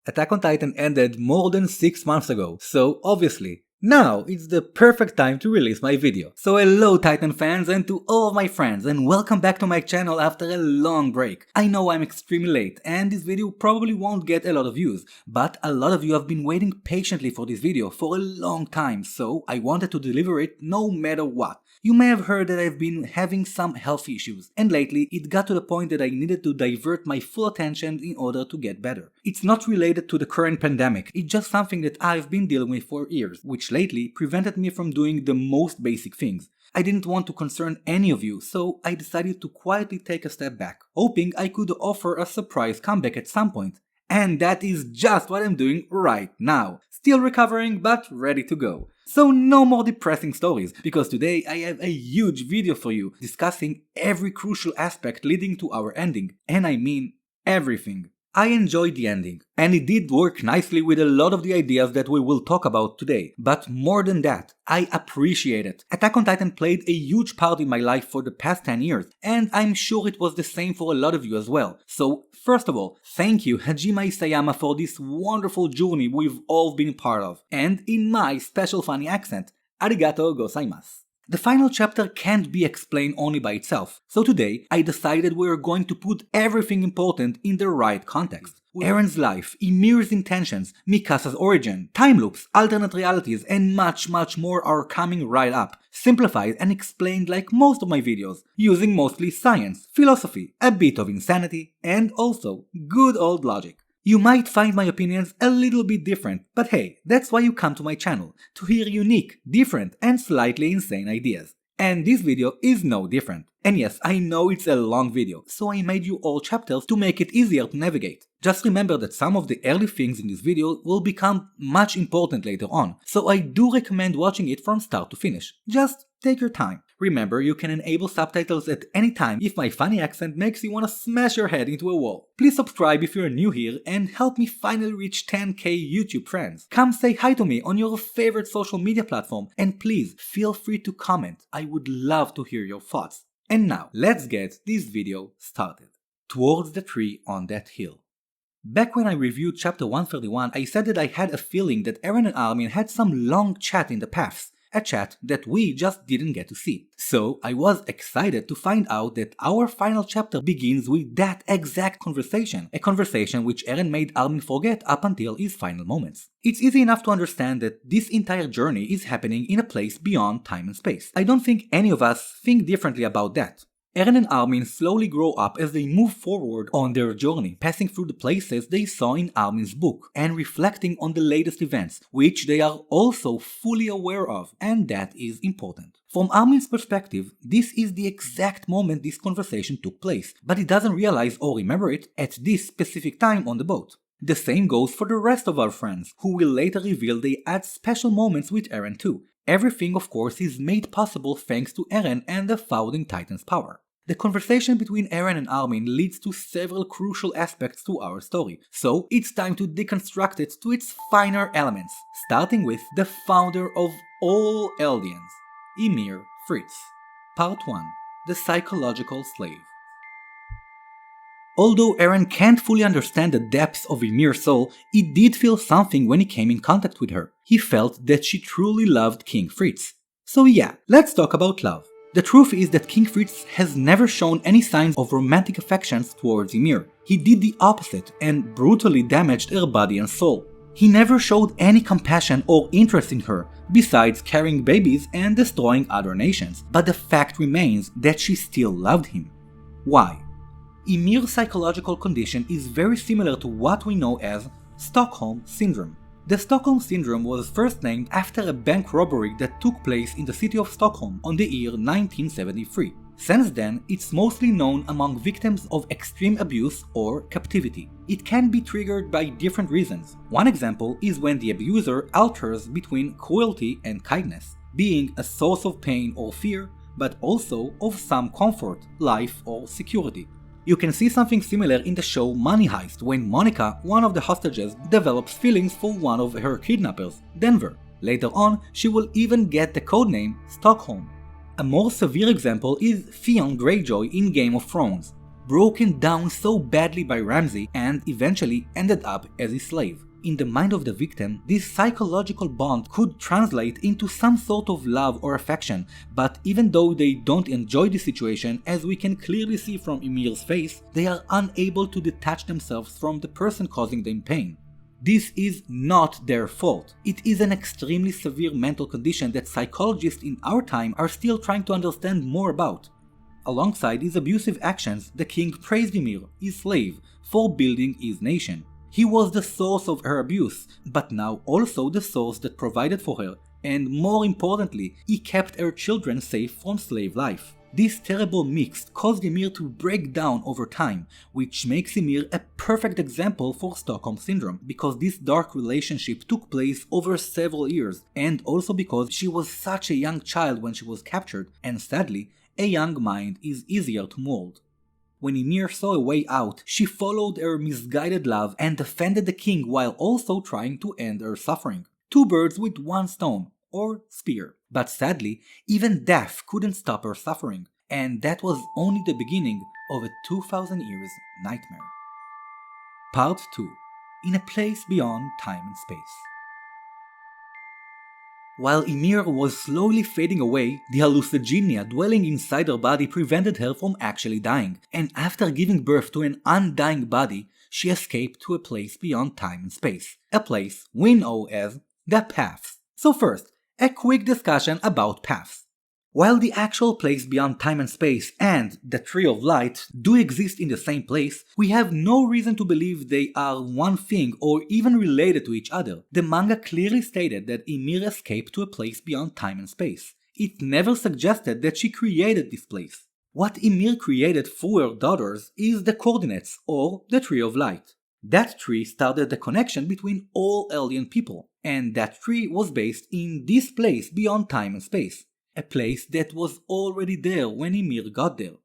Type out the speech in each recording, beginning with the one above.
Attack on Titan ended more than 6 months ago, so obviously, now it's the perfect time to release my video. So hello Titan fans and to all of my friends, and welcome back to my channel after a long break. I know I'm extremely late and this video probably won't get a lot of views, but a lot of you have been waiting patiently for this video for a long time, so I wanted to deliver it no matter what. You may have heard that I've been having some health issues, and lately it got to the point that I needed to divert my full attention in order to get better. It's not related to the current pandemic, it's just something that I've been dealing with for years, which lately prevented me from doing the most basic things. I didn't want to concern any of you, so I decided to quietly take a step back, hoping I could offer a surprise comeback at some point. And that is just what I'm doing right now. Still recovering, but ready to go. So no more depressing stories, because today I have a huge video for you discussing every crucial aspect leading to our ending. And I mean everything. I enjoyed the ending, and it did work nicely with a lot of the ideas that we will talk about today, but more than that, I appreciate it. Attack on Titan played a huge part in my life for the past 10 years, and I'm sure it was the same for a lot of you as well. So, first of all, thank you Hajime Isayama for this wonderful journey we've all been part of, and in my special funny accent, arigatou gozaimasu. The final chapter can't be explained only by itself, so today I decided we are going to put everything important in the right context. Eren's life, Ymir's intentions, Mikasa's origin, time loops, alternate realities, and much more are coming right up, simplified and explained like most of my videos, using mostly science, philosophy, a bit of insanity, and also good old logic. You might find my opinions a little bit different, but hey, that's why you come to my channel, to hear unique, different and slightly insane ideas. And this video is no different. And yes, I know it's a long video, so I made you all chapters to make it easier to navigate. Just remember that some of the early things in this video will become much important later on, so I do recommend watching it from start to finish. Just take your time. Remember, you can enable subtitles at any time if my funny accent makes you want to smash your head into a wall. Please subscribe if you're new here and help me finally reach 10k YouTube friends. Come say hi to me on your favorite social media platform, and please feel free to comment. I would love to hear your thoughts. And now, let's get this video started. Towards the tree on that hill. Back when I reviewed chapter 131, I said that I had a feeling that Eren and Armin had some long chat in the paths. A chat that we just didn't get to see. So I was excited to find out that our final chapter begins with that exact conversation, a conversation which Eren made Armin forget up until his final moments. It's easy enough to understand that this entire journey is happening in a place beyond time and space. I don't think any of us think differently about that. Eren and Armin slowly grow up as they move forward on their journey, passing through the places they saw in Armin's book, and reflecting on the latest events, which they are also fully aware of, and that is important. From Armin's perspective, this is the exact moment this conversation took place, but he doesn't realize or remember it at this specific time on the boat. The same goes for the rest of our friends, who will later reveal they had special moments with Eren too. Everything of course is made possible thanks to Eren and the Founding Titan's power. The conversation between Eren and Armin leads to several crucial aspects to our story, so it's time to deconstruct it to its finer elements, starting with the founder of all Eldians, Ymir Fritz. Part 1. The Psychological Slave. Although Eren can't fully understand the depths of Ymir's soul, he did feel something when he came in contact with her. He felt that she truly loved King Fritz. So yeah, let's talk about love. The truth is that King Fritz has never shown any signs of romantic affections towards Ymir. He did the opposite and brutally damaged her body and soul. He never showed any compassion or interest in her, besides carrying babies and destroying other nations. But the fact remains that she still loved him. Why? Ymir's psychological condition is very similar to what we know as Stockholm Syndrome. The Stockholm Syndrome was first named after a bank robbery that took place in the city of Stockholm on the year 1973. Since then, it's mostly known among victims of extreme abuse or captivity. It can be triggered by different reasons. One example is when the abuser alters between cruelty and kindness, being a source of pain or fear, but also of some comfort, life or security. You can see something similar in the show Money Heist when Monica, one of the hostages, develops feelings for one of her kidnappers, Denver. Later on, she will even get the codename Stockholm. A more severe example is Theon Greyjoy in Game of Thrones. broken down so badly by Ramsey and eventually ended up as his slave. In the mind of the victim, this psychological bond could translate into some sort of love or affection, but even though they don't enjoy the situation, as we can clearly see from Ymir's face, they are unable to detach themselves from the person causing them pain. This is not their fault. It is an extremely severe mental condition that psychologists in our time are still trying to understand more about. Alongside his abusive actions, the king praised Ymir, his slave, for building his nation. He was the source of her abuse, but now also the source that provided for her, and more importantly, he kept her children safe from slave life. This terrible mix caused Ymir to break down over time, which makes Ymir a perfect example for Stockholm Syndrome, because this dark relationship took place over several years, and also because she was such a young child when she was captured, and sadly, a young mind is easier to mold. When Ymir saw a way out, she followed her misguided love and defended the king while also trying to end her suffering. Two birds with one stone, or spear. But sadly, even death couldn't stop her suffering, and that was only the beginning of a 2000 years nightmare. Part 2. In a place beyond time and space. While Ymir was slowly fading away, the Hallucigenia dwelling inside her body prevented her from actually dying, and after giving birth to an undying body, she escaped to a place beyond time and space, a place we know as the Paths. So first, a quick discussion about paths. While the actual place beyond time and space and the Tree of Light do exist in the same place, we have no reason to believe they are one thing or even related to each other. The manga clearly stated that Ymir escaped to a place beyond time and space. It never suggested that she created this place. What Ymir created through her daughters is the coordinates, or the Tree of Light. That tree started the connection between all alien people, and that tree was based in this place beyond time and space. A place that was already there when Ymir got there.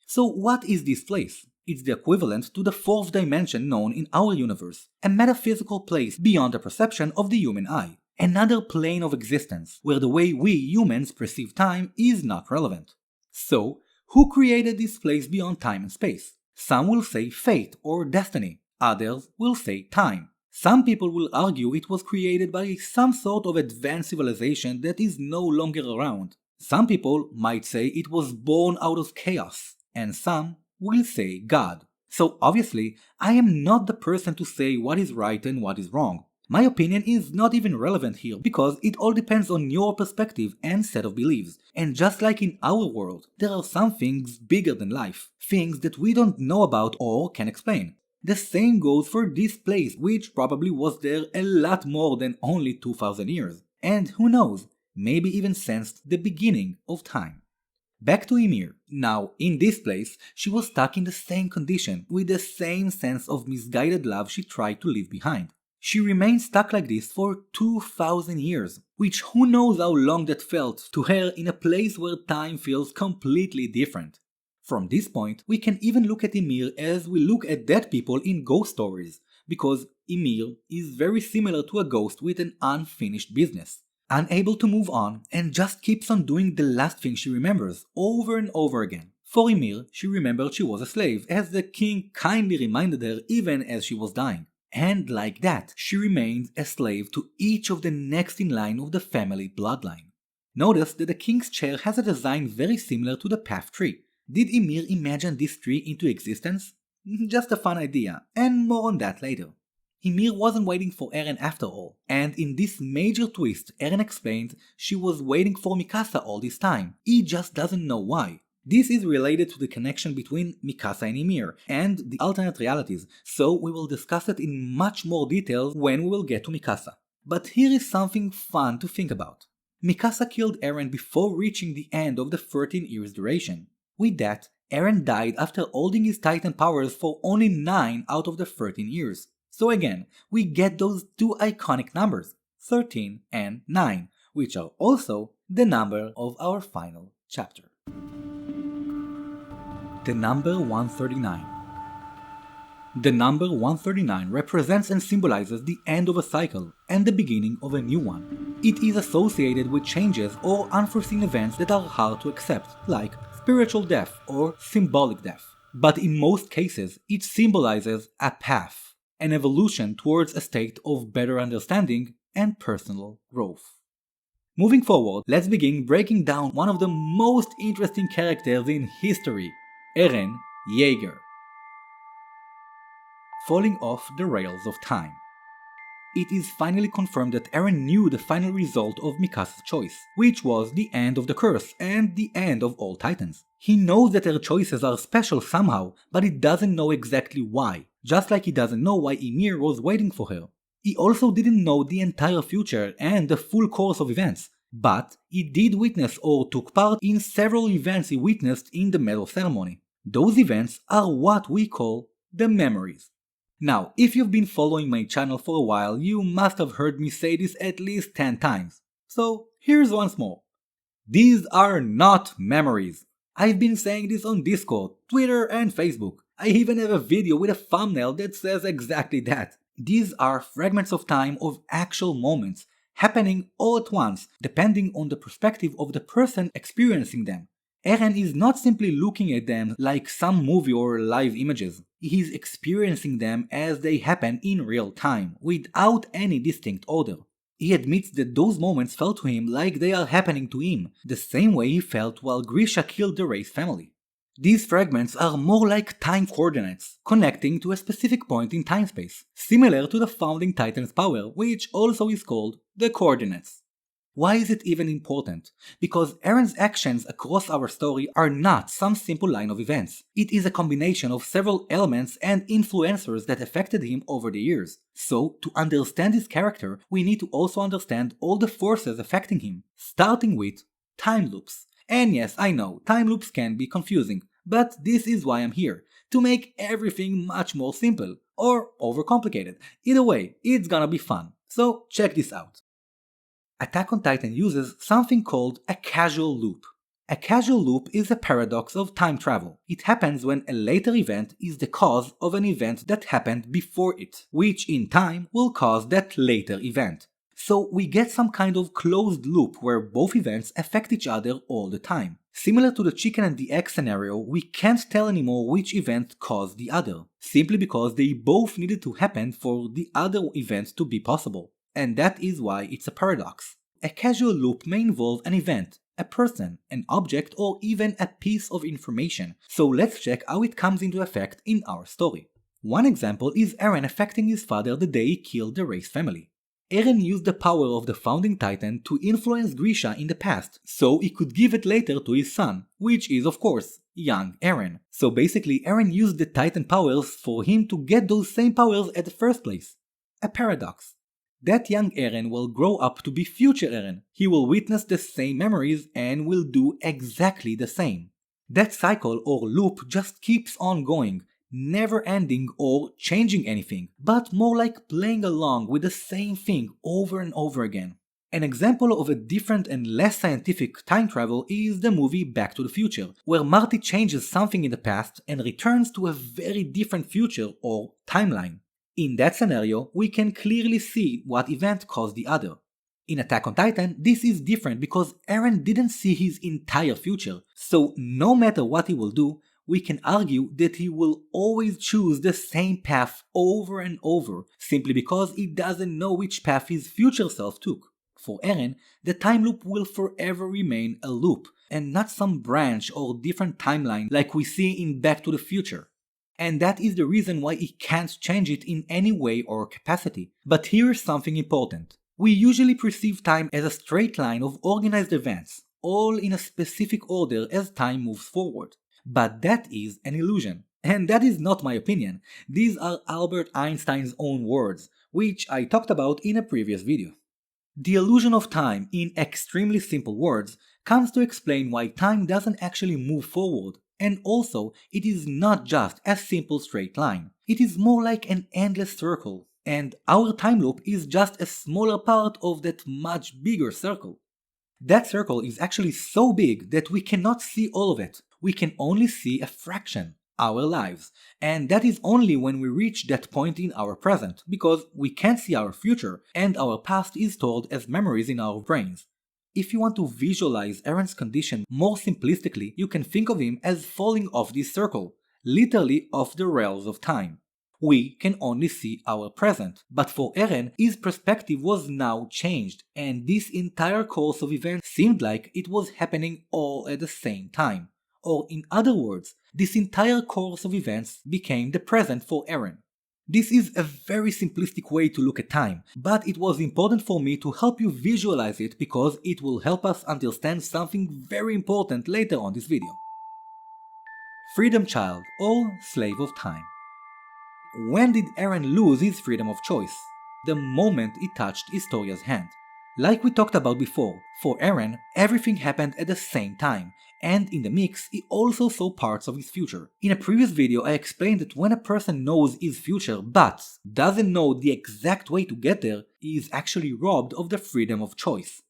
So what is this place? It's the equivalent to the fourth dimension known in our universe, a metaphysical place beyond the perception of the human eye. Another plane of existence, where the way we humans perceive time is not relevant. So, who created this place beyond time and space? Some will say fate or destiny, others will say time. Some people will argue it was created by some sort of advanced civilization that is no longer around. Some people might say it was born out of chaos, and some will say God. So obviously, I am not the person to say what is right and what is wrong. My opinion is not even relevant here because it all depends on your perspective and set of beliefs. And just like in our world, there are some things bigger than life, things that we don't know about or can explain. The same goes for this place, which probably was there a lot more than only 2000 years. And who knows, maybe even sensed the beginning of time. Back to Ymir. Now, in this place, she was stuck in the same condition, with the same sense of misguided love she tried to leave behind. She remained stuck like this for 2000 years, which who knows how long that felt to her in a place where time feels completely different. From this point, we can even look at Ymir as we look at dead people in ghost stories, because Ymir is very similar to a ghost with an unfinished business. Unable to move on, and just keeps on doing the last thing she remembers, over and over again. For Ymir, she remembered she was a slave, as the king kindly reminded her even as she was dying. And like that, she remained a slave to each of the next in line of the family bloodline. Notice that the king's chair has a design very similar to the path tree. Did Ymir imagine this tree into existence? Just a fun idea, and more on that later. Ymir wasn't waiting for Eren after all, and in this major twist, Eren explained she was waiting for Mikasa all this time. He just doesn't know why. This is related to the connection between Mikasa and Ymir, and the alternate realities, so we will discuss it in much more detail when we will get to Mikasa. But here is something fun to think about. Mikasa killed Eren before reaching the end of the 13 years duration. With that, Eren died after holding his Titan powers for only 9 out of the 13 years. So again, we get those two iconic numbers, 13 and 9, which are also the number of our final chapter. The number 139. The number 139 represents and symbolizes the end of a cycle and the beginning of a new one. It is associated with changes or unforeseen events that are hard to accept, like spiritual death or symbolic death. but in most cases it symbolizes a path, an evolution towards a state of better understanding and personal growth. Moving forward, let's begin breaking down one of the most interesting characters in history, Eren Yeager. Falling off the rails of time. It is finally confirmed that Eren knew the final result of Mikasa's choice, which was the end of the curse and the end of all Titans. He knows that her choices are special somehow, but he doesn't know exactly why, just like he doesn't know why Ymir was waiting for her. He also didn't know the entire future and the full course of events, but he did witness or took part in several events he witnessed in the medal ceremony. Those events are what we call the memories. Now, if you've been following my channel for a while, you must have heard me say this at least 10 times. So, here's once more. These are not memories. I've been saying this on Discord, Twitter and Facebook. I even have a video with a thumbnail that says exactly that. These are fragments of time of actual moments, happening all at once, depending on the perspective of the person experiencing them. Eren is not simply looking at them like some movie or live images. He is experiencing them as they happen in real time, without any distinct order. He admits that those moments felt to him like they are happening to him, the same way he felt while Grisha killed the Race family. These fragments are more like time coordinates, connecting to a specific point in time-space, similar to the founding Titan's power, which also is called the coordinates. Why is it even important? Because Eren's actions across our story are not some simple line of events. It is a combination of several elements and influencers that affected him over the years. So, to understand his character, we need to also understand all the forces affecting him, starting with time loops. And yes, I know, time loops can be confusing, but this is why I'm here, to make everything much more simple, or overcomplicated. Either way, it's gonna be fun. So, check this out. Attack on Titan uses something called a causal loop. A causal loop is a paradox of time travel. It happens when a later event is the cause of an event that happened before it, which in time will cause that later event. So we get some kind of closed loop where both events affect each other all the time. Similar to the chicken and the egg scenario, we can't tell anymore which event caused the other, simply because they both needed to happen for the other event to be possible. And that is why it's a paradox. A causal loop may involve an event, a person, an object, or even a piece of information. So let's check how it comes into effect in our story. One example is Eren affecting his father the day he killed the Race family. Eren used the power of the founding Titan to influence Grisha in the past, so he could give it later to his son, which is of course, young Eren. So basically Eren used the Titan powers for him to get those same powers at the first place. A paradox. That young Eren will grow up to be future Eren. He will witness the same memories and will do exactly the same. That cycle or loop just keeps on going, never ending or changing anything, but more like playing along with the same thing over and over again. An example of a different and less scientific time travel is the movie Back to the Future, where Marty changes something in the past and returns to a very different future or timeline. In that scenario, we can clearly see what event caused the other. In Attack on Titan, this is different because Eren didn't see his entire future, so no matter what he will do, we can argue that he will always choose the same path over and over, simply because he doesn't know which path his future self took. For Eren, the time loop will forever remain a loop, and not some branch or different timeline like we see in Back to the Future. And that is the reason why he can't change it in any way or capacity. But here's something important. We usually perceive time as a straight line of organized events, all in a specific order as time moves forward. But that is an illusion. And that is not my opinion. These are Albert Einstein's own words, which I talked about in a previous video. The illusion of time, in extremely simple words, comes to explain why time doesn't actually move forward. And also, it is not just a simple straight line. It is more like an endless circle, and our time loop is just a smaller part of that much bigger circle. That circle is actually so big that we cannot see all of it. We can only see a fraction, our lives, and that is only when we reach that point in our present, because we can't see our future, and our past is stored as memories in our brains. If you want to visualize Eren's condition more simplistically, you can think of him as falling off this circle, literally off the rails of time. We can only see our present, but for Eren, his perspective was now changed, and this entire course of events seemed like it was happening all at the same time. Or in other words, this entire course of events became the present for Eren. This is a very simplistic way to look at time, but it was important for me to help you visualize it because it will help us understand something very important later on this video. Freedom Child or Slave of Time. When did Eren lose his freedom of choice? The moment he touched Historia's hand. Like we talked about before, for Eren, everything happened at the same time, and in the mix, he also saw parts of his future. In a previous video, I explained that when a person knows his future but doesn't know the exact way to get there, he is actually robbed of the freedom of choice.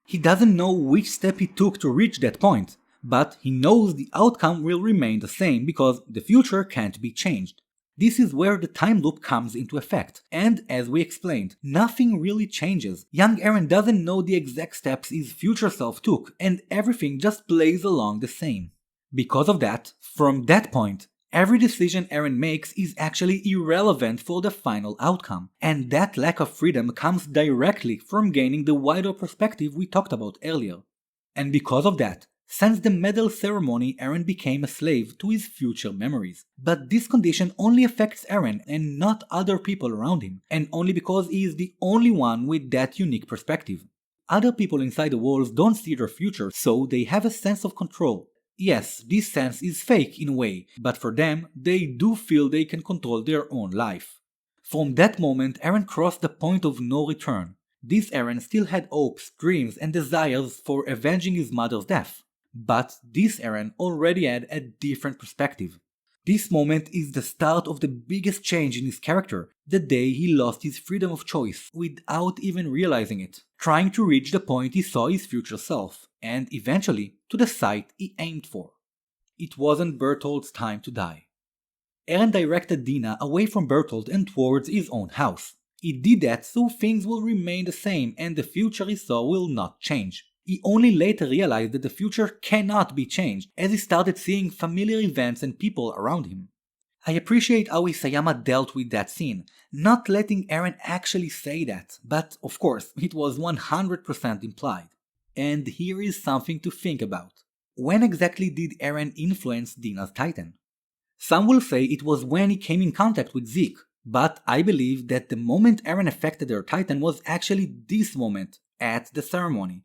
He doesn't know which step he took to reach that point, but he knows the outcome will remain the same because the future can't be changed. This is where the time loop comes into effect, and as we explained, nothing really changes. Young Eren doesn't know the exact steps his future self took, and everything just plays along the same. Because of that, from that point, every decision Eren makes is actually irrelevant for the final outcome, and that lack of freedom comes directly from gaining the wider perspective we talked about earlier. And because of that, since the medal ceremony, Eren became a slave to his future memories. But this condition only affects Eren and not other people around him, and only because he is the only one with that unique perspective. Other people inside the walls don't see their future, so they have a sense of control. Yes, this sense is fake in a way, but for them, they do feel they can control their own life. From that moment, Eren crossed the point of no return. This Eren still had hopes, dreams, and desires for avenging his mother's death. But this Eren already had a different perspective. This moment is the start of the biggest change in his character, the day he lost his freedom of choice without even realizing it, trying to reach the point he saw his future self, and eventually to the site he aimed for. It wasn't Bertholdt's time to die. Eren directed Dina away from Bertholdt and towards his own house. He did that so things will remain the same and the future he saw will not change. He only later realized that the future cannot be changed, as he started seeing familiar events and people around him. I appreciate how Isayama dealt with that scene, not letting Eren actually say that, but of course, it was 100% implied. And here is something to think about. When exactly did Eren influence Dina's Titan? Some will say it was when he came in contact with Zeke, but I believe that the moment Eren affected their Titan was actually this moment, at the ceremony.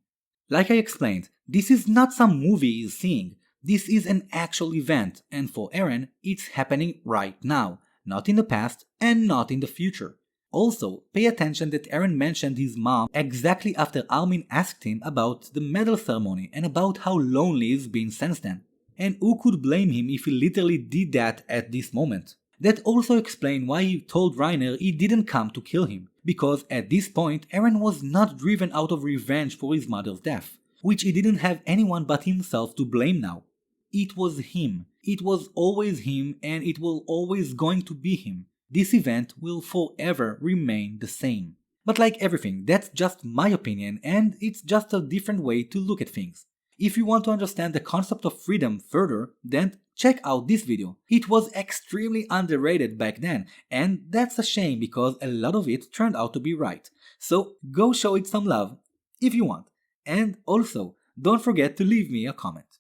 Like I explained, this is not some movie he is seeing, this is an actual event, and for Eren, it's happening right now, not in the past and not in the future. Also, pay attention that Eren mentioned his mom exactly after Armin asked him about the medal ceremony and about how lonely he's been since then. And who could blame him if he literally did that at this moment? That also explains why he told Reiner he didn't come to kill him, because at this point Eren was not driven out of revenge for his mother's death, which he didn't have anyone but himself to blame now. It was him. It was always him and it will always going to be him. This event will forever remain the same. But like everything, that's just my opinion and it's just a different way to look at things. If you want to understand the concept of freedom further, then check out this video. It was extremely underrated back then, and that's a shame because a lot of it turned out to be right. So go show it some love, if you want. And also, don't forget to leave me a comment.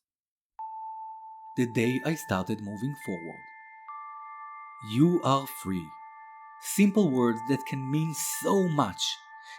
The day I started moving forward. You are free. Simple words that can mean so much.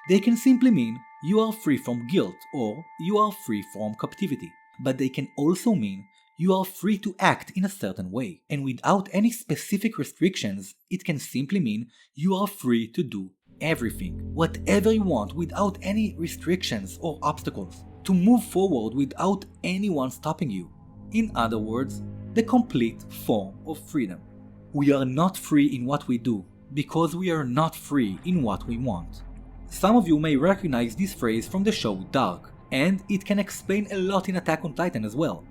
They can simply mean you are free from guilt or you are free from captivity. But they can also mean you are free to act in a certain way. And without any specific restrictions, it can simply mean you are free to do everything, whatever you want without any restrictions or obstacles. To move forward without anyone stopping you. In other words, the complete form of freedom. We are not free in what we do because we are not free in what we want. Some of you may recognize this phrase from the show Dark, and it can explain a lot in Attack on Titan as well.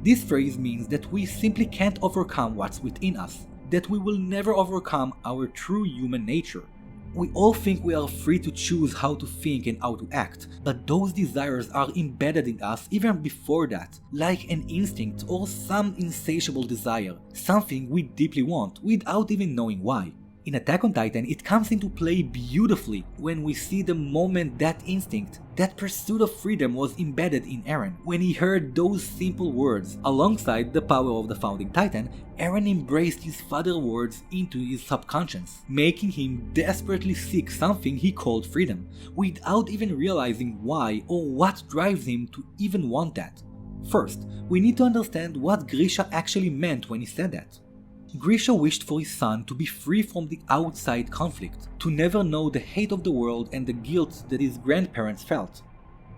This phrase means that we simply can't overcome what's within us, that we will never overcome our true human nature. We all think we are free to choose how to think and how to act, but those desires are embedded in us even before that, like an instinct or some insatiable desire, something we deeply want without even knowing why. In Attack on Titan, it comes into play beautifully when we see the moment that instinct, that pursuit of freedom was embedded in Eren. When he heard those simple words, alongside the power of the Founding Titan, Eren embraced his father's words into his subconscious, making him desperately seek something he called freedom, without even realizing why or what drives him to even want that. First, we need to understand what Grisha actually meant when he said that. Grisha wished for his son to be free from the outside conflict, to never know the hate of the world and the guilt that his grandparents felt.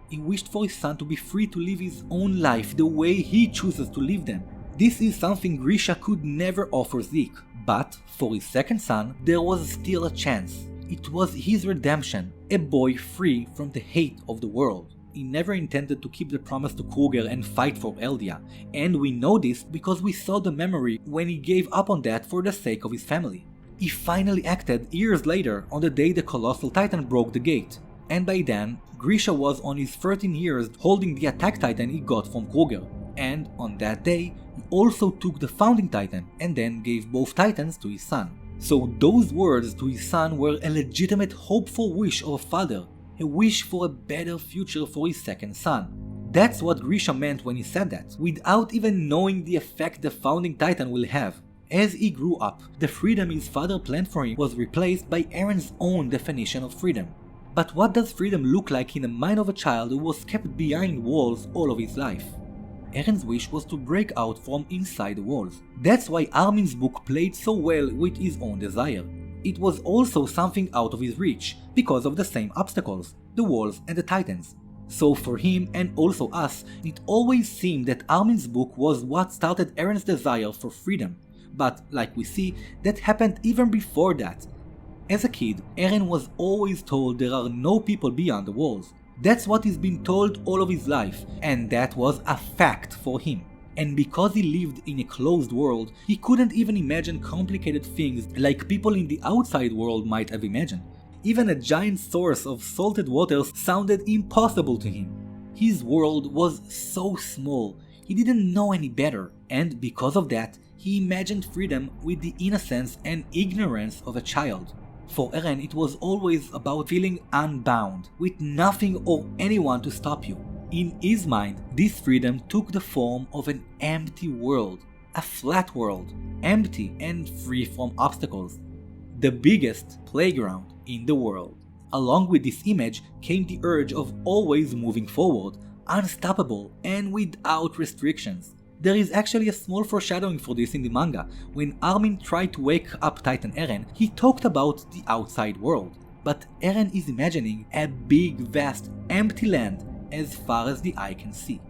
He wished for his son to be free to live his own life the way he chooses to live them. This is something Grisha could never offer Zeke, but for his second son, there was still a chance. It was his redemption, a boy free from the hate of the world. He never intended to keep the promise to Kruger and fight for Eldia, and we know this because we saw the memory when he gave up on that for the sake of his family. He finally acted years later on the day the Colossal Titan broke the gate, and by then, Grisha was on his 13 years holding the Attack Titan he got from Kruger, and on that day, he also took the Founding Titan and then gave both Titans to his son. So those words to his son were a legitimate hopeful wish of a father, a wish for a better future for his second son. That's what Grisha meant when he said that, without even knowing the effect the Founding Titan will have. As he grew up, the freedom his father planned for him was replaced by Eren's own definition of freedom. But what does freedom look like in the mind of a child who was kept behind walls all of his life? Eren's wish was to break out from inside the walls. That's why Armin's book played so well with his own desire. It was also something out of his reach, because of the same obstacles, the walls and the titans. So for him and also us, it always seemed that Armin's book was what started Eren's desire for freedom. But like we see, that happened even before that. As a kid, Eren was always told there are no people beyond the walls. That's what he's been told all of his life, and that was a fact for him. And because he lived in a closed world, he couldn't even imagine complicated things like people in the outside world might have imagined. Even a giant source of salted waters sounded impossible to him. His world was so small, he didn't know any better, and because of that, he imagined freedom with the innocence and ignorance of a child. For Eren, it was always about feeling unbound, with nothing or anyone to stop you. In his mind, this freedom took the form of an empty world, a flat world, empty and free from obstacles. The biggest playground in the world. Along with this image came the urge of always moving forward, unstoppable and without restrictions. There is actually a small foreshadowing for this in the manga. When Armin tried to wake up Titan Eren, he talked about the outside world. But Eren is imagining a big, vast, empty land as far as the eye can see.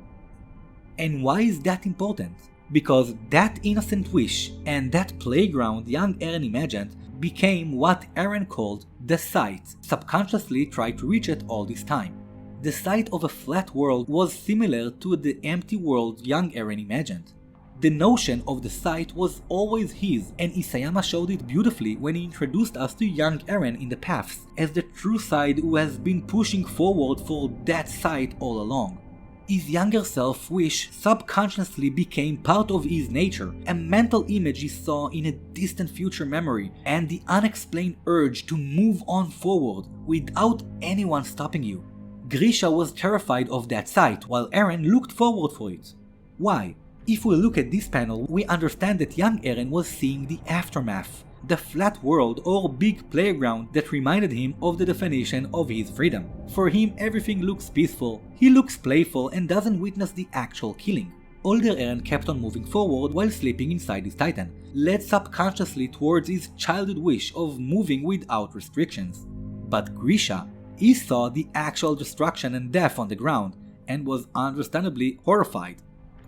And why is that important? Because that innocent wish and that playground young Eren imagined became what Eren called the sight, subconsciously tried to reach it all this time. The sight of a flat world was similar to the empty world young Eren imagined. The notion of the sight was always his, and Isayama showed it beautifully when he introduced us to young Eren in the paths, as the true side who has been pushing forward for that sight all along. His younger self wish subconsciously became part of his nature, a mental image he saw in a distant future memory, and the unexplained urge to move on forward without anyone stopping you. Grisha was terrified of that sight, while Eren looked forward for it. Why? If we look at this panel, we understand that young Eren was seeing the aftermath, the flat world or big playground that reminded him of the definition of his freedom. For him, everything looks peaceful, he looks playful and doesn't witness the actual killing. Older Eren kept on moving forward while sleeping inside his Titan, led subconsciously towards his childhood wish of moving without restrictions. But Grisha, he saw the actual destruction and death on the ground, and was understandably horrified.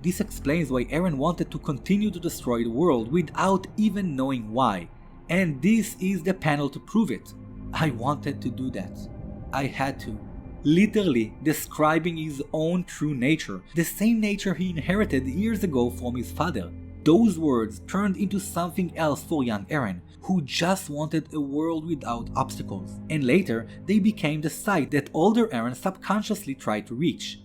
This explains why Eren wanted to continue to destroy the world without even knowing why. And this is the panel to prove it. I wanted to do that. I had to. Literally describing his own true nature, the same nature he inherited years ago from his father. Those words turned into something else for young Eren, who just wanted a world without obstacles, and later they became the sight that older Eren subconsciously tried to reach.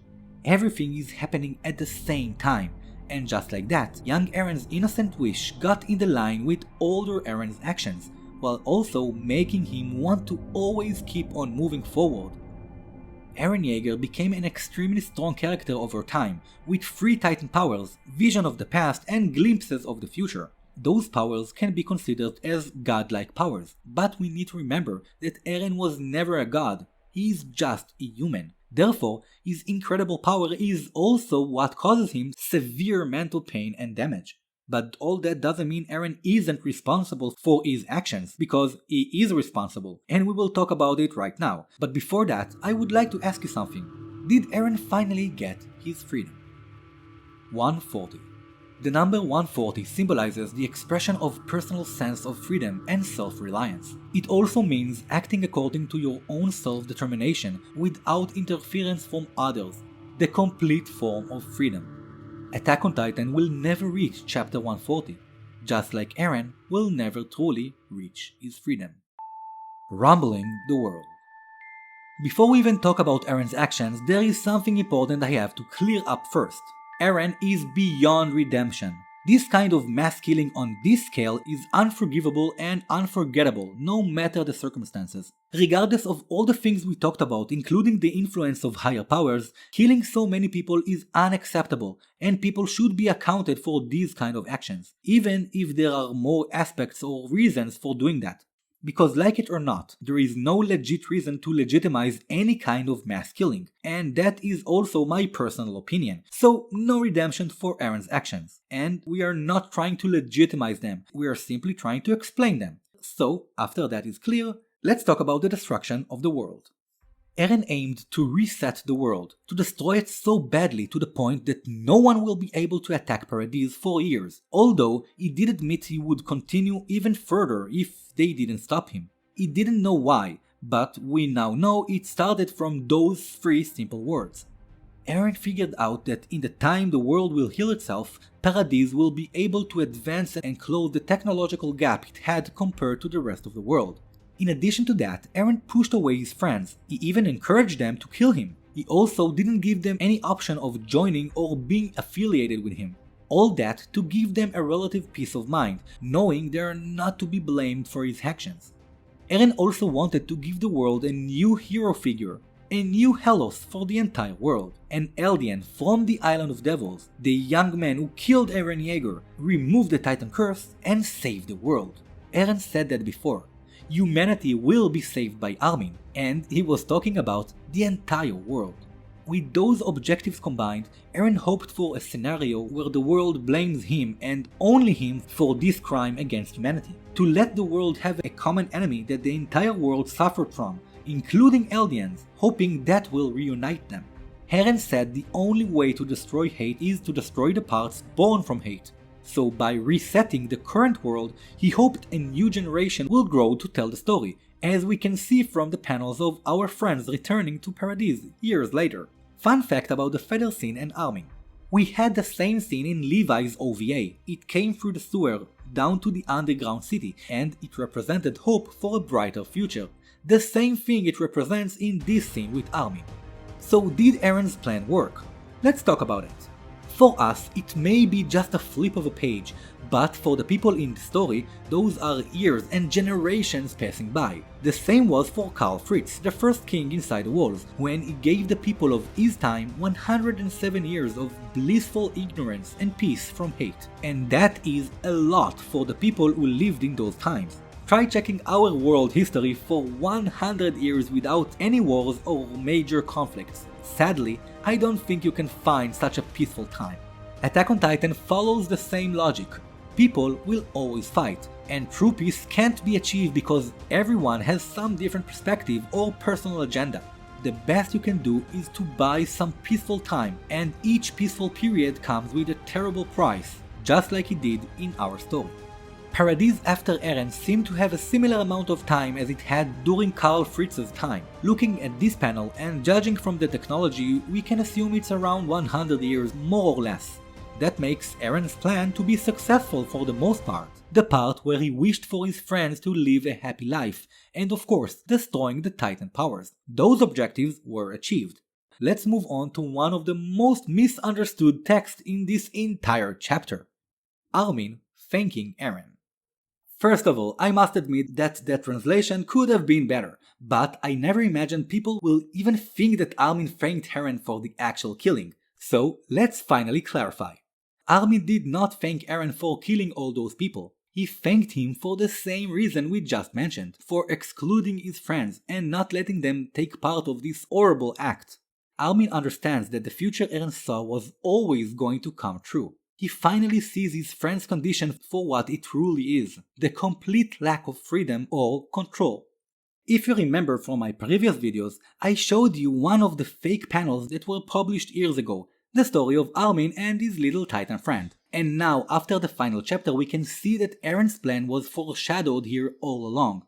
Everything is happening at the same time, and just like that, young Eren's innocent wish got in the line with older Eren's actions, while also making him want to always keep on moving forward. Eren Yeager became an extremely strong character over time, with 3 Titan powers, vision of the past, and glimpses of the future. Those powers can be considered as godlike powers, but we need to remember that Eren was never a god, he is just a human. Therefore, his incredible power is also what causes him severe mental pain and damage. But all that doesn't mean Eren isn't responsible for his actions, because he is responsible, and we will talk about it right now. But before that, I would like to ask you something. Did Eren finally get his freedom? 140. The number 140 symbolizes the expression of personal sense of freedom and self-reliance. It also means acting according to your own self-determination without interference from others, the complete form of freedom. Attack on Titan will never reach chapter 140, just like Eren will never truly reach his freedom. Rumbling the world. Before we even talk about Eren's actions, there is something important I have to clear up first. Eren is beyond redemption. This kind of mass killing on this scale is unforgivable and unforgettable, no matter the circumstances. Regardless of all the things we talked about, including the influence of higher powers, killing so many people is unacceptable, and people should be accounted for these kind of actions, even if there are more aspects or reasons for doing that. Because like it or not, there is no legit reason to legitimize any kind of mass killing, and that is also my personal opinion. So no redemption for Eren's actions, and we are not trying to legitimize them, we are simply trying to explain them. So after that is clear, let's talk about the destruction of the world. Eren aimed to reset the world, to destroy it so badly to the point that no one will be able to attack Paradise for years, although he did admit he would continue even further if they didn't stop him. He didn't know why, but we now know it started from those 3 simple words. Eren figured out that in the time the world will heal itself, Paradise will be able to advance and close the technological gap it had compared to the rest of the world. In addition to that, Eren pushed away his friends. He even encouraged them to kill him. He also didn't give them any option of joining or being affiliated with him. All that to give them a relative peace of mind, knowing they are not to be blamed for his actions. Eren also wanted to give the world a new hero figure, a new Hellos for the entire world, an Eldian from the Island of Devils, the young man who killed Eren Yeager, removed the Titan curse, and saved the world. Eren said that before. Humanity will be saved by Armin, and he was talking about the entire world. With those objectives combined, Eren hoped for a scenario where the world blames him and only him for this crime against humanity, to let the world have a common enemy that the entire world suffered from, including Eldians, hoping that will reunite them. Eren said the only way to destroy hate is to destroy the parts born from hate. So by resetting the current world, he hoped a new generation will grow to tell the story, as we can see from the panels of our friends returning to Paradise years later. Fun fact about the feather scene and Armin. We had the same scene in Levi's OVA. It came through the sewer down to the underground city, and it represented hope for a brighter future. The same thing it represents in this scene with Armin. So did Eren's plan work? Let's talk about it. For us, it may be just a flip of a page, but for the people in the story, those are years and generations passing by. The same was for Karl Fritz, the first king inside the walls, when he gave the people of his time 107 years of blissful ignorance and peace from hate. And that is a lot for the people who lived in those times. Try checking our world history for 100 years without any wars or major conflicts. Sadly, I don't think you can find such a peaceful time. Attack on Titan follows the same logic. People will always fight, and true peace can't be achieved because everyone has some different perspective or personal agenda. The best you can do is to buy some peaceful time, and each peaceful period comes with a terrible price, just like it did in our story. Paradise after Eren seemed to have a similar amount of time as it had during Karl Fritz's time. Looking at this panel and judging from the technology, we can assume it's around 100 years more or less. That makes Eren's plan to be successful for the most part. The part where he wished for his friends to live a happy life, and of course destroying the Titan powers. Those objectives were achieved. Let's move on to one of the most misunderstood texts in this entire chapter. Armin thanking Eren. First of all, I must admit that the translation could have been better, but I never imagined people will even think that Armin thanked Eren for the actual killing. So let's finally clarify. Armin did not thank Eren for killing all those people. He thanked him for the same reason we just mentioned, for excluding his friends and not letting them take part of this horrible act. Armin understands that the future Eren saw was always going to come true. He finally sees his friend's condition for what it truly is, the complete lack of freedom or control. If you remember from my previous videos, I showed you one of the fake panels that were published years ago, the story of Armin and his little Titan friend. And now, after the final chapter, we can see that Eren's plan was foreshadowed here all along.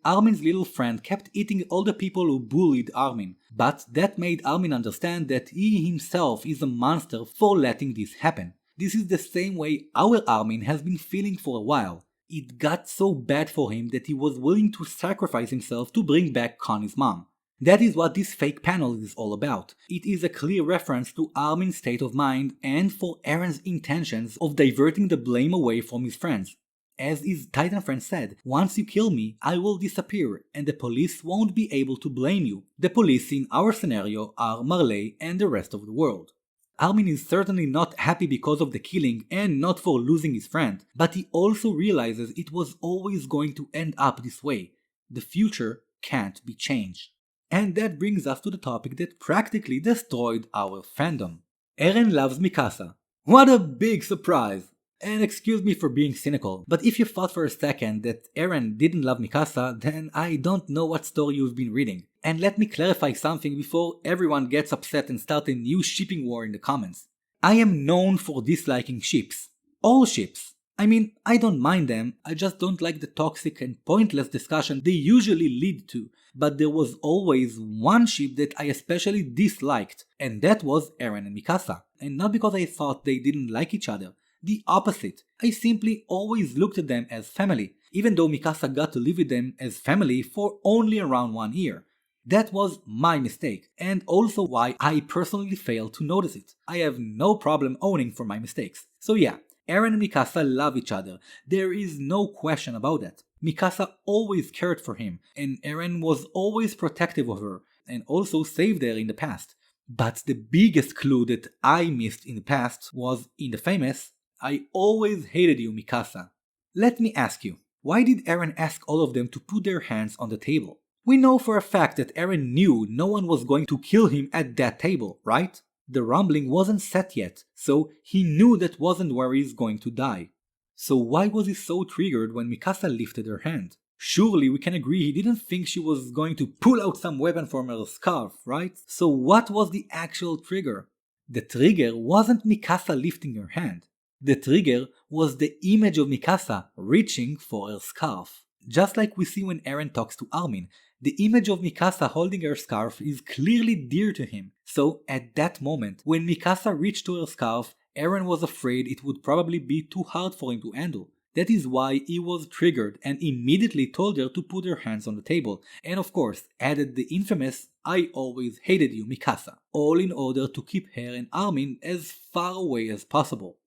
Armin's little friend kept eating all the people who bullied Armin, but that made Armin understand that he himself is a monster for letting this happen. This is the same way our Armin has been feeling for a while. It got so bad for him that he was willing to sacrifice himself to bring back Connie's mom. That is what this fake panel is all about. It is a clear reference to Armin's state of mind and for Eren's intentions of diverting the blame away from his friends. As his Titan friend said, once you kill me, I will disappear and the police won't be able to blame you. The police in our scenario are Marley and the rest of the world. Armin is certainly not happy because of the killing and not for losing his friend, but he also realizes it was always going to end up this way. The future can't be changed. And that brings us to the topic that practically destroyed our fandom. Eren loves Mikasa. What a big surprise! And excuse me for being cynical, but if you thought for a second that Eren didn't love Mikasa, then I don't know what story you've been reading. And let me clarify something before everyone gets upset and start a new shipping war in the comments. I am known for disliking ships. All ships. I mean, I don't mind them, I just don't like the toxic and pointless discussion they usually lead to. But there was always one ship that I especially disliked, and that was Eren and Mikasa. And not because I thought they didn't like each other. The opposite. I simply always looked at them as family, even though Mikasa got to live with them as family for only around 1 year. That was my mistake, and also why I personally failed to notice it. I have no problem owning for my mistakes. So yeah, Eren and Mikasa love each other. There is no question about that. Mikasa always cared for him, and Eren was always protective of her, and also saved her in the past. But the biggest clue that I missed in the past was in the famous I always hated you, Mikasa. Let me ask you, why did Eren ask all of them to put their hands on the table? We know for a fact that Eren knew no one was going to kill him at that table, right? The rumbling wasn't set yet, so he knew that wasn't where he's going to die. So why was he so triggered when Mikasa lifted her hand? Surely we can agree he didn't think she was going to pull out some weapon from her scarf, right? So what was the actual trigger? The trigger wasn't Mikasa lifting her hand. The trigger was the image of Mikasa reaching for her scarf. Just like we see when Eren talks to Armin, the image of Mikasa holding her scarf is clearly dear to him. So at that moment, when Mikasa reached to her scarf, Eren was afraid it would probably be too hard for him to handle. That is why he was triggered and immediately told her to put her hands on the table, and of course added the infamous I always hated you, Mikasa, all in order to keep her and Armin as far away as possible.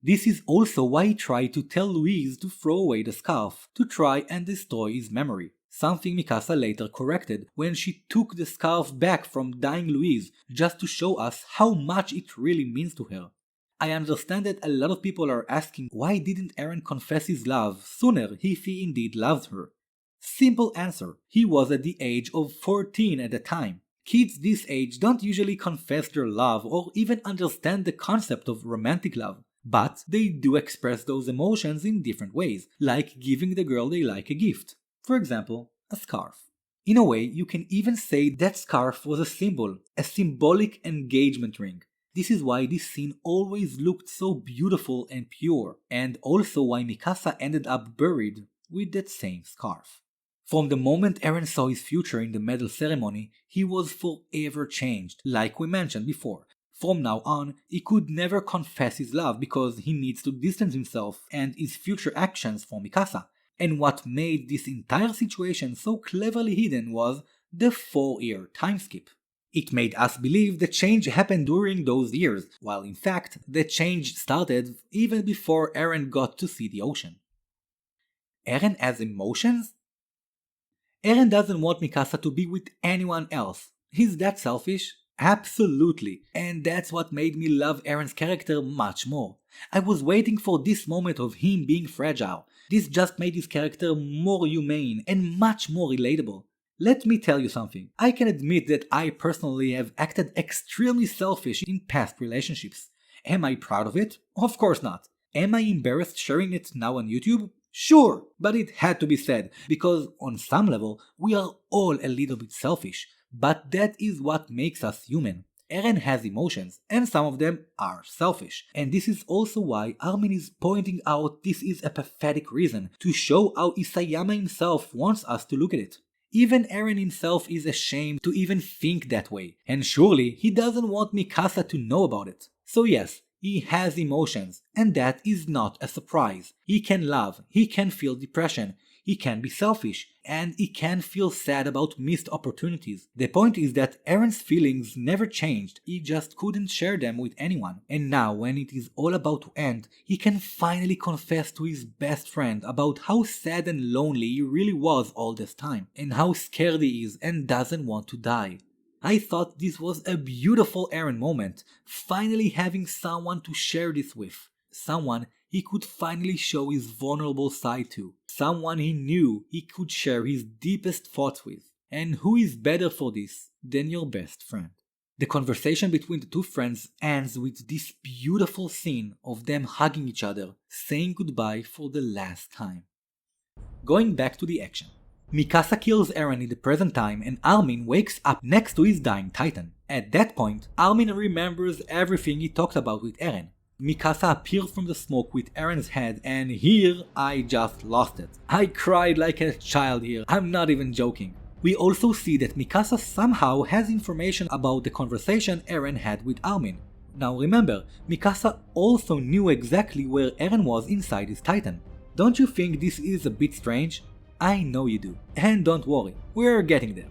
This is also why he tried to tell Louise to throw away the scarf, to try and destroy his memory. Something Mikasa later corrected when she took the scarf back from dying Louise, just to show us how much it really means to her. I understand that a lot of people are asking why didn't Eren confess his love sooner if he indeed loves her. Simple answer, he was at the age of 14 at the time. Kids this age don't usually confess their love or even understand the concept of romantic love. But they do express those emotions in different ways, like giving the girl they like a gift. For example, a scarf. In a way, you can even say that scarf was a symbol, a symbolic engagement ring. This is why this scene always looked so beautiful and pure, and also why Mikasa ended up buried with that same scarf. From the moment Eren saw his future in the medal ceremony, he was forever changed, like we mentioned before. From now on, he could never confess his love because he needs to distance himself and his future actions from Mikasa. And what made this entire situation so cleverly hidden was the 4-year time skip. It made us believe the change happened during those years, while in fact, the change started even before Eren got to see the ocean. Eren has emotions? Eren doesn't want Mikasa to be with anyone else. He's that selfish? Absolutely. And that's what made me love Eren's character much more. I was waiting for this moment of him being fragile. This just made his character more humane and much more relatable. Let me tell you something. I can admit that I personally have acted extremely selfish in past relationships. Am I proud of it? Of course not. Am I embarrassed sharing it now on YouTube? Sure, but it had to be said, because on some level, we are all a little bit selfish. But that is what makes us human. Eren has emotions, and some of them are selfish. And this is also why Armin is pointing out this is a pathetic reason, to show how Isayama himself wants us to look at it. Even Eren himself is ashamed to even think that way, and surely he doesn't want Mikasa to know about it. So yes, he has emotions, and that is not a surprise. He can love, he can feel depression, he can be selfish, and he can feel sad about missed opportunities. The point is that Eren's feelings never changed, he just couldn't share them with anyone. And now, when it is all about to end, he can finally confess to his best friend about how sad and lonely he really was all this time, and how scared he is and doesn't want to die. I thought this was a beautiful Eren moment, finally having someone to share this with. Someone he could finally show his vulnerable side to. Someone he knew he could share his deepest thoughts with. And who is better for this than your best friend? The conversation between the two friends ends with this beautiful scene of them hugging each other, saying goodbye for the last time. Going back to the action. Mikasa kills Eren in the present time and Armin wakes up next to his dying titan. At that point, Armin remembers everything he talked about with Eren. Mikasa appears from the smoke with Eren's head, and here I just lost it. I cried like a child here, I'm not even joking. We also see that Mikasa somehow has information about the conversation Eren had with Armin. Now remember, Mikasa also knew exactly where Eren was inside his titan. Don't you think this is a bit strange? I know you do. And don't worry, we're getting there.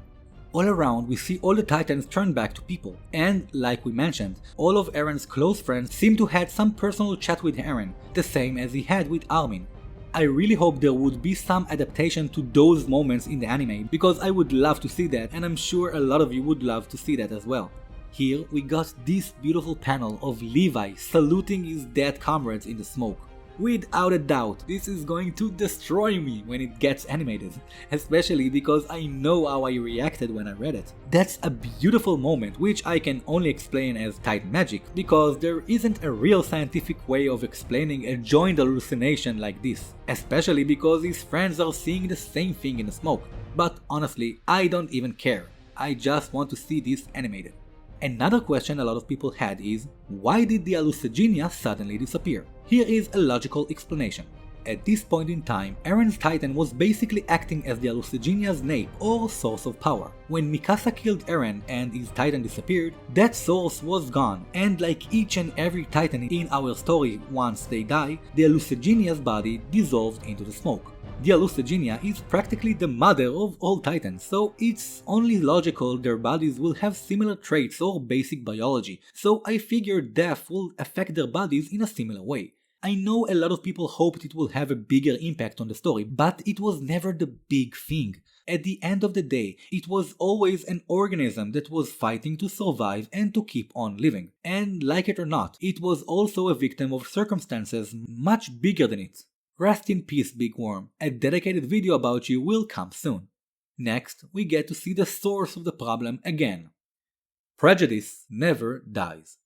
All around we see all the titans turn back to people, and like we mentioned, all of Eren's close friends seem to have some personal chat with Eren, the same as he had with Armin. I really hope there would be some adaptation to those moments in the anime, because I would love to see that, and I'm sure a lot of you would love to see that as well. Here we got this beautiful panel of Levi saluting his dead comrades in the smoke. Without a doubt, this is going to destroy me when it gets animated, especially because I know how I reacted when I read it. That's a beautiful moment which I can only explain as Titan magic, because there isn't a real scientific way of explaining a joint hallucination like this, especially because his friends are seeing the same thing in the smoke. But honestly, I don't even care, I just want to see this animated. Another question a lot of people had is, why did the Hallucigenia suddenly disappear? Here is a logical explanation. At this point in time, Eren's Titan was basically acting as the Hallucigenia's nape or source of power. When Mikasa killed Eren and his Titan disappeared, that source was gone, and like each and every Titan in our story once they die, the Hallucigenia's body dissolved into the smoke. The Hallucigenia is practically the mother of all Titans, so it's only logical their bodies will have similar traits or basic biology, so I figured death will affect their bodies in a similar way. I know a lot of people hoped it will have a bigger impact on the story, but it was never the big thing. At the end of the day, it was always an organism that was fighting to survive and to keep on living. And like it or not, it was also a victim of circumstances much bigger than it. Rest in peace, Big Worm. A dedicated video about you will come soon. Next, we get to see the source of the problem again. Prejudice never dies.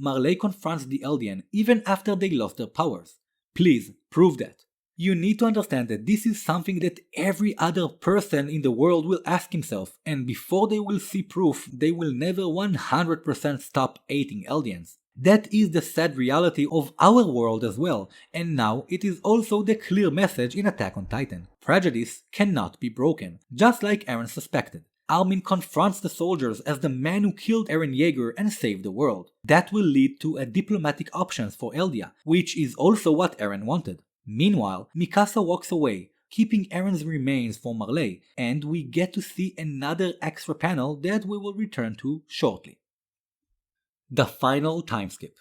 Marley confronts the Eldian even after they lost their powers. Please, prove that. You need to understand that this is something that every other person in the world will ask himself, and before they will see proof, they will never 100% stop hating Eldians. That is the sad reality of our world as well, and now it is also the clear message in Attack on Titan. Prejudice cannot be broken, just like Eren suspected. Armin confronts the soldiers as the man who killed Eren Yeager and saved the world. That will lead to a diplomatic options for Eldia, which is also what Eren wanted. Meanwhile, Mikasa walks away, keeping Eren's remains for Marley, and we get to see another extra panel that we will return to shortly. The final time skip.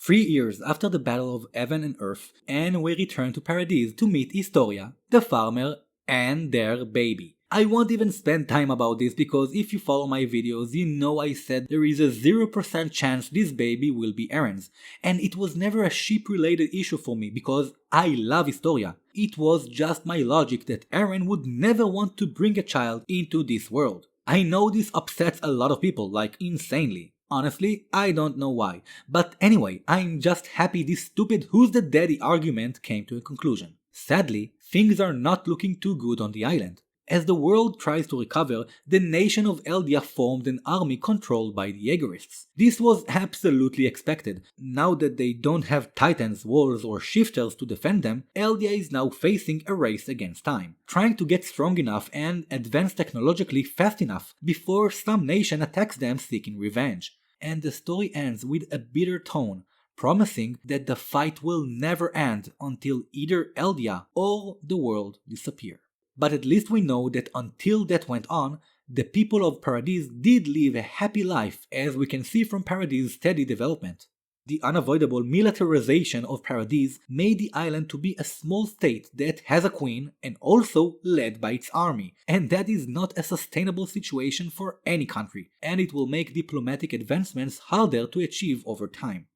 3 years after the Battle of Heaven and Earth, and we return to Paradise to meet Historia, the farmer, and their baby. I won't even spend time about this because if you follow my videos, you know I said there is a 0% chance this baby will be Eren's, and it was never a sheep-related issue for me because I love Historia. It was just my logic that Eren would never want to bring a child into this world. I know this upsets a lot of people, like insanely. Honestly, I don't know why. But anyway, I'm just happy this stupid who's the daddy argument came to a conclusion. Sadly, things are not looking too good on the island. As the world tries to recover, the nation of Eldia formed an army controlled by the Jaegerists. This was absolutely expected. Now that they don't have titans, walls or shifters to defend them, Eldia is now facing a race against time, trying to get strong enough and advance technologically fast enough before some nation attacks them seeking revenge. And the story ends with a bitter tone, promising that the fight will never end until either Eldia or the world disappear. But at least we know that until that went on, the people of Paradise did live a happy life, as we can see from Paradise's steady development. The unavoidable militarization of Paradise made the island to be a small state that has a queen and also led by its army, and that is not a sustainable situation for any country, and it will make diplomatic advancements harder to achieve over time.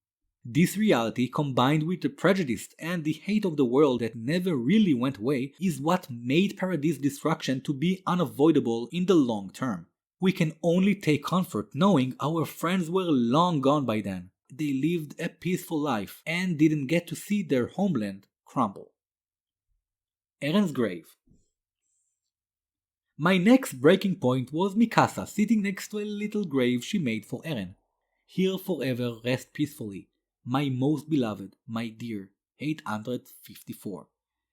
This reality, combined with the prejudice and the hate of the world that never really went away, is what made Paradise's destruction to be unavoidable in the long term. We can only take comfort knowing our friends were long gone by then. They lived a peaceful life and didn't get to see their homeland crumble. Eren's grave. My next breaking point was Mikasa sitting next to a little grave she made for Eren. Here forever rest peacefully, my most beloved, my dear, 854.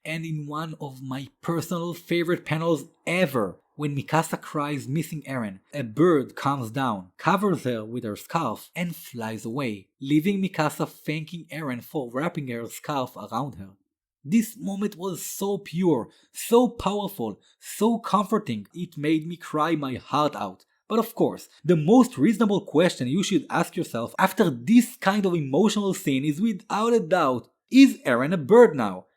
And in one of my personal favorite panels ever, when Mikasa cries missing Eren, a bird comes down, covers her with her scarf, and flies away, leaving Mikasa thanking Eren for wrapping her scarf around her. This moment was so pure, so powerful, so comforting, it made me cry my heart out. But of course, the most reasonable question you should ask yourself after this kind of emotional scene is without a doubt, is Eren a bird now?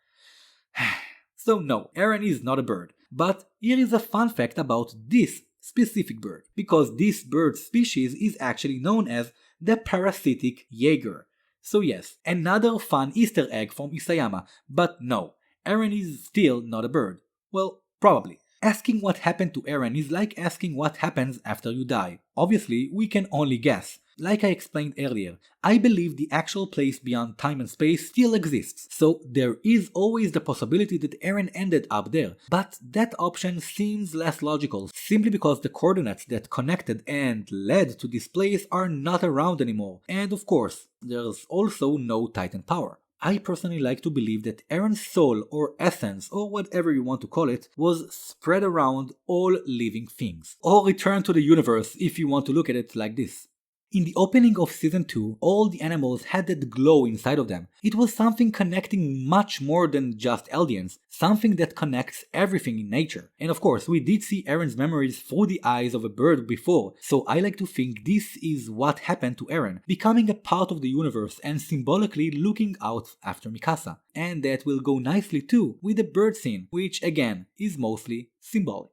So no, Eren is not a bird. But here is a fun fact about this specific bird, because this bird species is actually known as the parasitic Yeager. So yes, another fun Easter egg from Isayama, but no, Eren is still not a bird. Well, probably. Asking what happened to Eren is like asking what happens after you die. Obviously, we can only guess. Like I explained earlier, I believe the actual place beyond time and space still exists, so there is always the possibility that Eren ended up there, but that option seems less logical, simply because the coordinates that connected and led to this place are not around anymore, and of course, there's also no Titan power. I personally like to believe that Eren's soul or essence, or whatever you want to call it, was spread around all living things, or returned to the universe if you want to look at it like this. In the opening of Season 2, all the animals had that glow inside of them. It was something connecting much more than just Eldians, something that connects everything in nature. And of course, we did see Eren's memories through the eyes of a bird before, so I like to think this is what happened to Eren, becoming a part of the universe and symbolically looking out after Mikasa. And that will go nicely too with the bird scene, which again is mostly symbolic.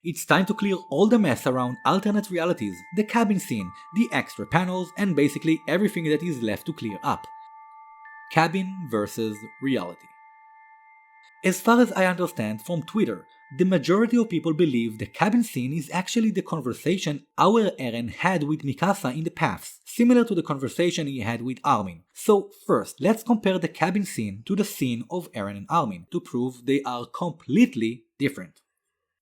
It's time to clear all the mess around alternate realities, the cabin scene, the extra panels, and basically everything that is left to clear up. Cabin versus reality. As far as I understand from Twitter, the majority of people believe the cabin scene is actually the conversation our Eren had with Mikasa in the past, similar to the conversation he had with Armin. So first, let's compare the cabin scene to the scene of Eren and Armin to prove they are completely different.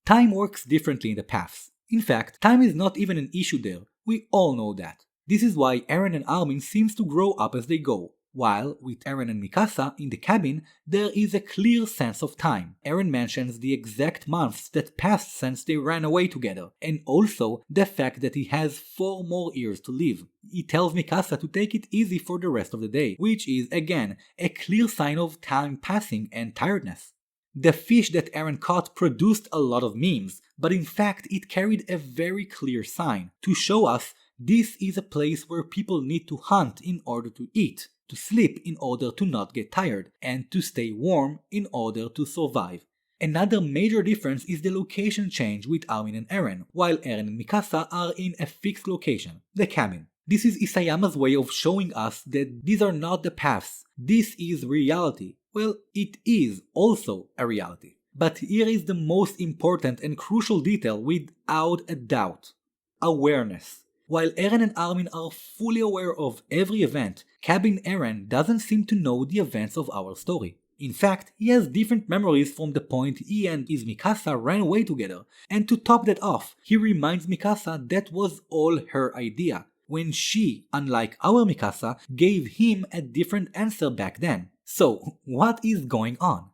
Time works differently in the paths. In fact, time is not even an issue there. We all know that. This is why Eren and Armin seems to grow up as they go. While with Eren and Mikasa in the cabin, there is a clear sense of time. Eren mentions the exact months that passed since they ran away together, and also the fact that he has 4 more years to live. He tells Mikasa to take it easy for the rest of the day, which is again a clear sign of time passing and tiredness. The fish that Eren caught produced a lot of memes, but in fact it carried a very clear sign to show us this is a place where people need to hunt in order to eat, to sleep in order to not get tired, and to stay warm in order to survive. Another major difference is the location change with Armin and Eren, while Eren and Mikasa are in a fixed location, the cabin. This is Isayama's way of showing us that these are not the paths, this is reality. Well, it is also a reality. But here is the most important and crucial detail without a doubt. Awareness. While Eren and Armin are fully aware of every event, Cabin Eren doesn't seem to know the events of our story. In fact, he has different memories from the point he and his Mikasa ran away together, and to top that off, he reminds Mikasa that was all her idea, when she, unlike our Mikasa, gave him a different answer back then. So, what is going on?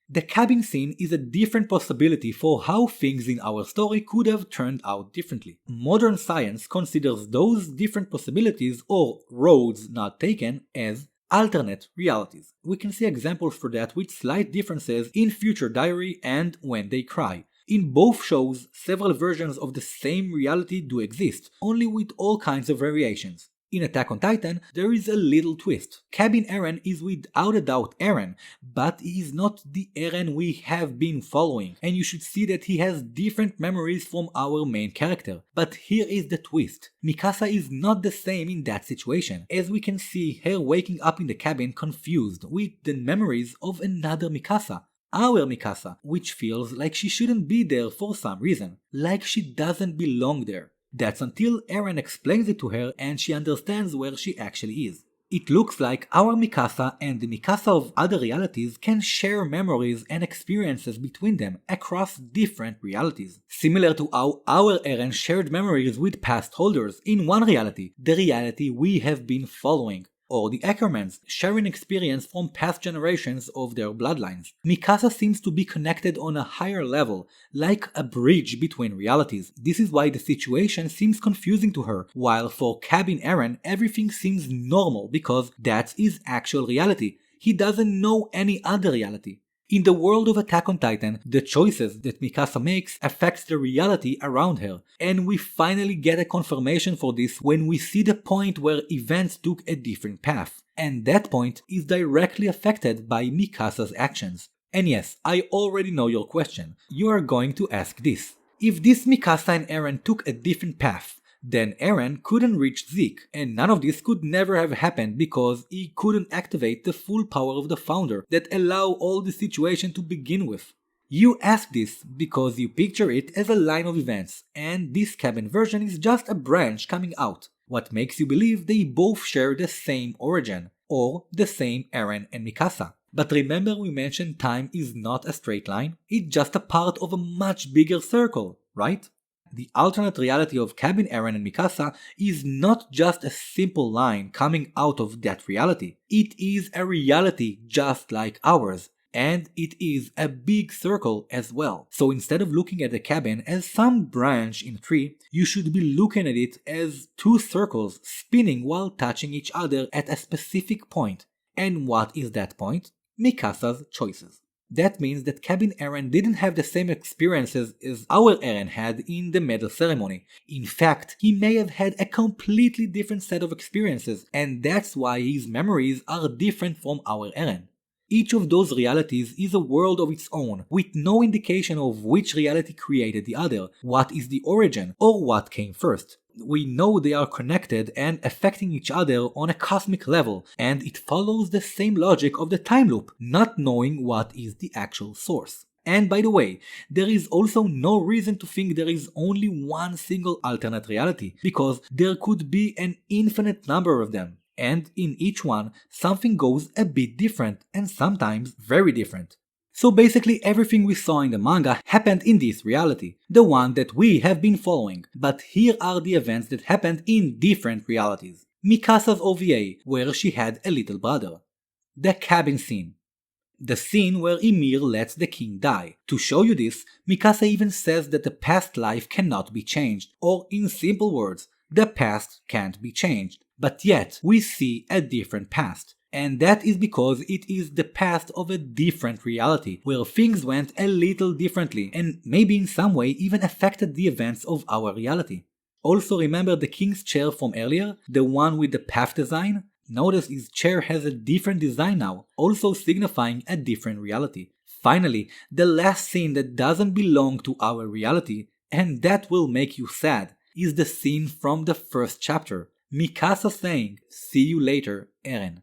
The cabin scene is a different possibility for how things in our story could have turned out differently. Modern science considers those different possibilities, or roads not taken, as alternate realities. We can see examples for that with slight differences in Future Diary and When They Cry. In both shows, several versions of the same reality do exist, only with all kinds of variations. In Attack on Titan, there is a little twist. Cabin Eren is without a doubt Eren, but he is not the Eren we have been following, and you should see that he has different memories from our main character. But here is the twist. Mikasa is not the same in that situation, as we can see her waking up in the cabin confused with the memories of another Mikasa. Our Mikasa, which feels like she shouldn't be there for some reason, like she doesn't belong there. That's until Eren explains it to her and she understands where she actually is. It looks like our Mikasa and the Mikasa of other realities can share memories and experiences between them across different realities. Similar to how our Eren shared memories with past holders in one reality, the reality we have been following. Or the Ackermans, sharing experience from past generations of their bloodlines. Mikasa seems to be connected on a higher level, like a bridge between realities. This is why the situation seems confusing to her, while for Cabin Eren everything seems normal because that's his actual reality. He doesn't know any other reality. In the world of Attack on Titan, the choices that Mikasa makes affects the reality around her, and we finally get a confirmation for this when we see the point where events took a different path, and that point is directly affected by Mikasa's actions. And yes, I already know your question. You are going to ask this. If this Mikasa and Eren took a different path, then Eren couldn't reach Zeke, and none of this could never have happened because he couldn't activate the full power of the Founder that allow all the situation to begin with. You ask this because you picture it as a line of events, and this cabin version is just a branch coming out. What makes you believe they both share the same origin, or the same Eren and Mikasa. But remember we mentioned time is not a straight line, it's just a part of a much bigger circle, right? The alternate reality of Cabin Eren and Mikasa is not just a simple line coming out of that reality. It is a reality just like ours, and it is a big circle as well. So instead of looking at the cabin as some branch in a tree, you should be looking at it as 2 circles spinning while touching each other at a specific point. And what is that point? Mikasa's choices. That means that Cabin Eren didn't have the same experiences as our Eren had in the medal ceremony. In fact, he may have had a completely different set of experiences, and that's why his memories are different from our Eren. Each of those realities is a world of its own, with no indication of which reality created the other, what is the origin, or what came first. We know they are connected and affecting each other on a cosmic level, and it follows the same logic of the time loop, not knowing what is the actual source. And by the way, there is also no reason to think there is only one single alternate reality, because there could be an infinite number of them. And in each one, something goes a bit different, and sometimes very different. So basically everything we saw in the manga happened in this reality, the one that we have been following, but here are the events that happened in different realities. Mikasa's OVA, where she had a little brother. The cabin scene. The scene where Ymir lets the king die. To show you this, Mikasa even says that the past life cannot be changed, or in simple words, the past can't be changed. But yet, we see a different past. And that is because it is the past of a different reality, where things went a little differently, and maybe in some way even affected the events of our reality. Also remember the king's chair from earlier, the one with the path design? Notice his chair has a different design now, also signifying a different reality. Finally, the last scene that doesn't belong to our reality, and that will make you sad, is the scene from the first chapter. Mikasa saying, "See you later, Eren."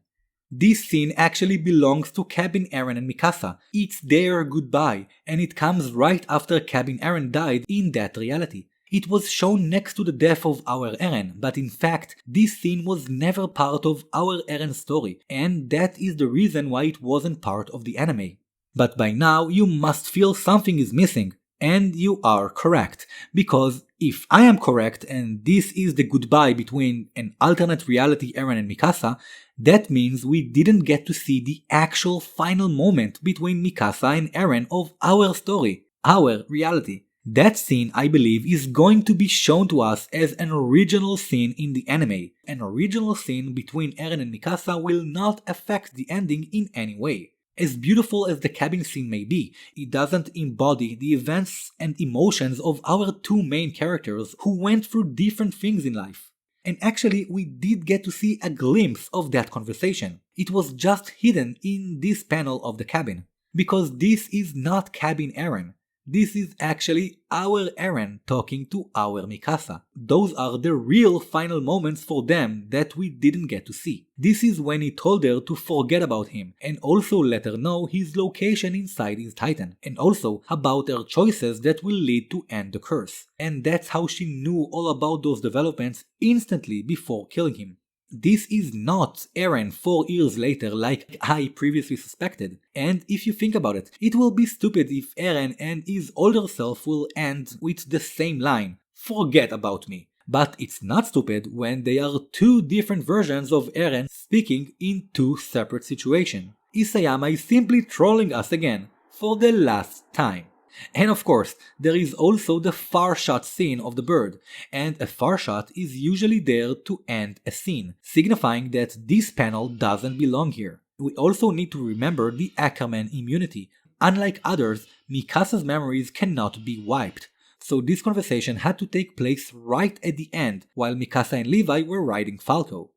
This scene actually belongs to Cabin Eren and Mikasa. It's their goodbye, and it comes right after Cabin Eren died in that reality. It was shown next to the death of our Eren, but in fact, this scene was never part of our Eren story, and that is the reason why it wasn't part of the anime. But by now, you must feel something is missing. And you are correct, because if I am correct and this is the goodbye between an alternate reality Eren and Mikasa, that means we didn't get to see the actual final moment between Mikasa and Eren of our story, our reality. That scene, I believe, is going to be shown to us as an original scene in the anime. An original scene between Eren and Mikasa will not affect the ending in any way. As beautiful as the cabin scene may be, it doesn't embody the events and emotions of our two main characters who went through different things in life. And actually, we did get to see a glimpse of that conversation. It was just hidden in this panel of the cabin. Because this is not Cabin Eren. This is actually our Eren talking to our Mikasa. Those are the real final moments for them that we didn't get to see. This is when he told her to forget about him and also let her know his location inside his Titan, and also about her choices that will lead to end the curse. And that's how she knew all about those developments instantly before killing him. This is not Eren 4 years later like I previously suspected, and if you think about it, it will be stupid if Eren and his older self will end with the same line, "Forget about me." But it's not stupid when they are two different versions of Eren speaking in two separate situations. Isayama is simply trolling us again, for the last time. And of course, there is also the far shot scene of the bird, and a far shot is usually there to end a scene, signifying that this panel doesn't belong here. We also need to remember the Ackerman immunity. Unlike others, Mikasa's memories cannot be wiped, so this conversation had to take place right at the end while Mikasa and Levi were riding Falco.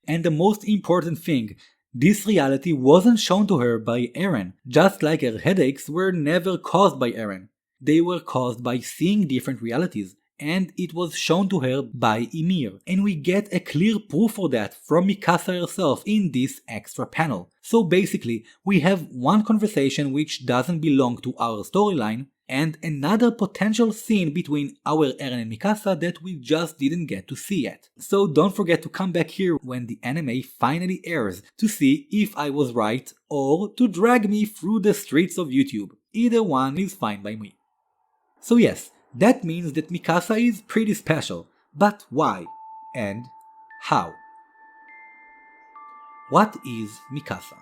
And the most important thing, this reality wasn't shown to her by Eren, just like her headaches were never caused by Eren. They were caused by seeing different realities, and it was shown to her by Ymir, and we get a clear proof for that from Mikasa herself in this extra panel. So basically, we have one conversation which doesn't belong to our storyline, and another potential scene between our Eren and Mikasa that we just didn't get to see yet. So don't forget to come back here when the anime finally airs to see if I was right or to drag me through the streets of YouTube. Either one is fine by me. So yes, that means that Mikasa is pretty special, but why? And how? What is Mikasa?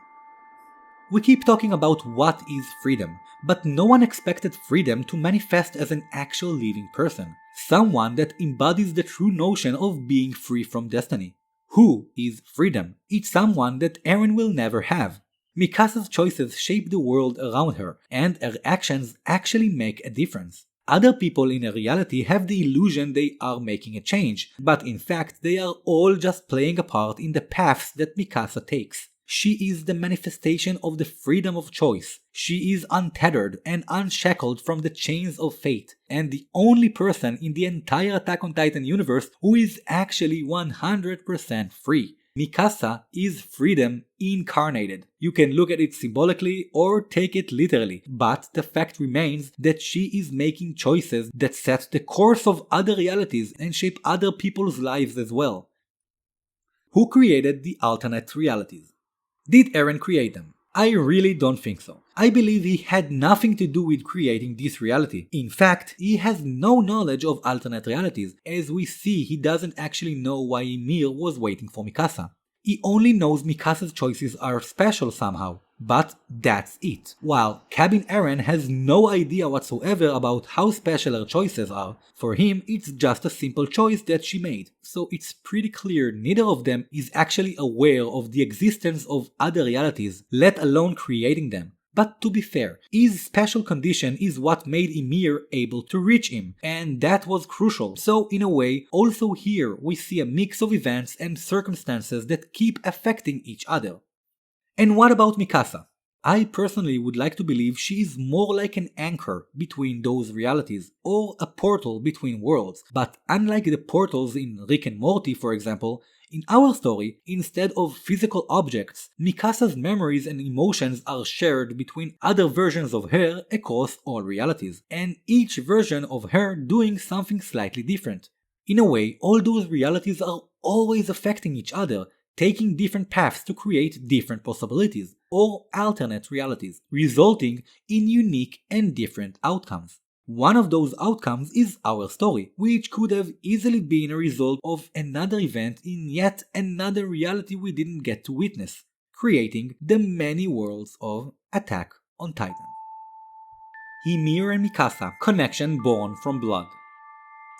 We keep talking about what is freedom, but no one expected freedom to manifest as an actual living person, someone that embodies the true notion of being free from destiny. Who is freedom? It's someone that Eren will never have. Mikasa's choices shape the world around her, and her actions actually make a difference. Other people in a reality have the illusion they are making a change, but in fact they are all just playing a part in the paths that Mikasa takes. She is the manifestation of the freedom of choice. She is untethered and unshackled from the chains of fate, and the only person in the entire Attack on Titan universe who is actually 100% free. Mikasa is freedom incarnated. You can look at it symbolically or take it literally, but the fact remains that she is making choices that set the course of other realities and shape other people's lives as well. Who created the alternate realities? Did Eren create them? I really don't think so. I believe he had nothing to do with creating this reality. In fact, he has no knowledge of alternate realities. As we see, he doesn't actually know why Ymir was waiting for Mikasa. He only knows Mikasa's choices are special somehow, but that's it. While Cabin Eren has no idea whatsoever about how special her choices are. For him, it's just a simple choice that she made. So it's pretty clear neither of them is actually aware of the existence of other realities, let alone creating them. But to be fair, his special condition is what made Ymir able to reach him, and that was crucial. So in a way, also here we see a mix of events and circumstances that keep affecting each other. And what about Mikasa? I personally would like to believe she is more like an anchor between those realities, or a portal between worlds. But unlike the portals in Rick and Morty, for example, in our story, instead of physical objects, Mikasa's memories and emotions are shared between other versions of her across all realities, and each version of her doing something slightly different. In a way, all those realities are always affecting each other, taking different paths to create different possibilities, or alternate realities, resulting in unique and different outcomes. One of those outcomes is our story, which could have easily been a result of another event in yet another reality we didn't get to witness, creating the many worlds of Attack on Titan. Ymir and Mikasa, connection born from blood.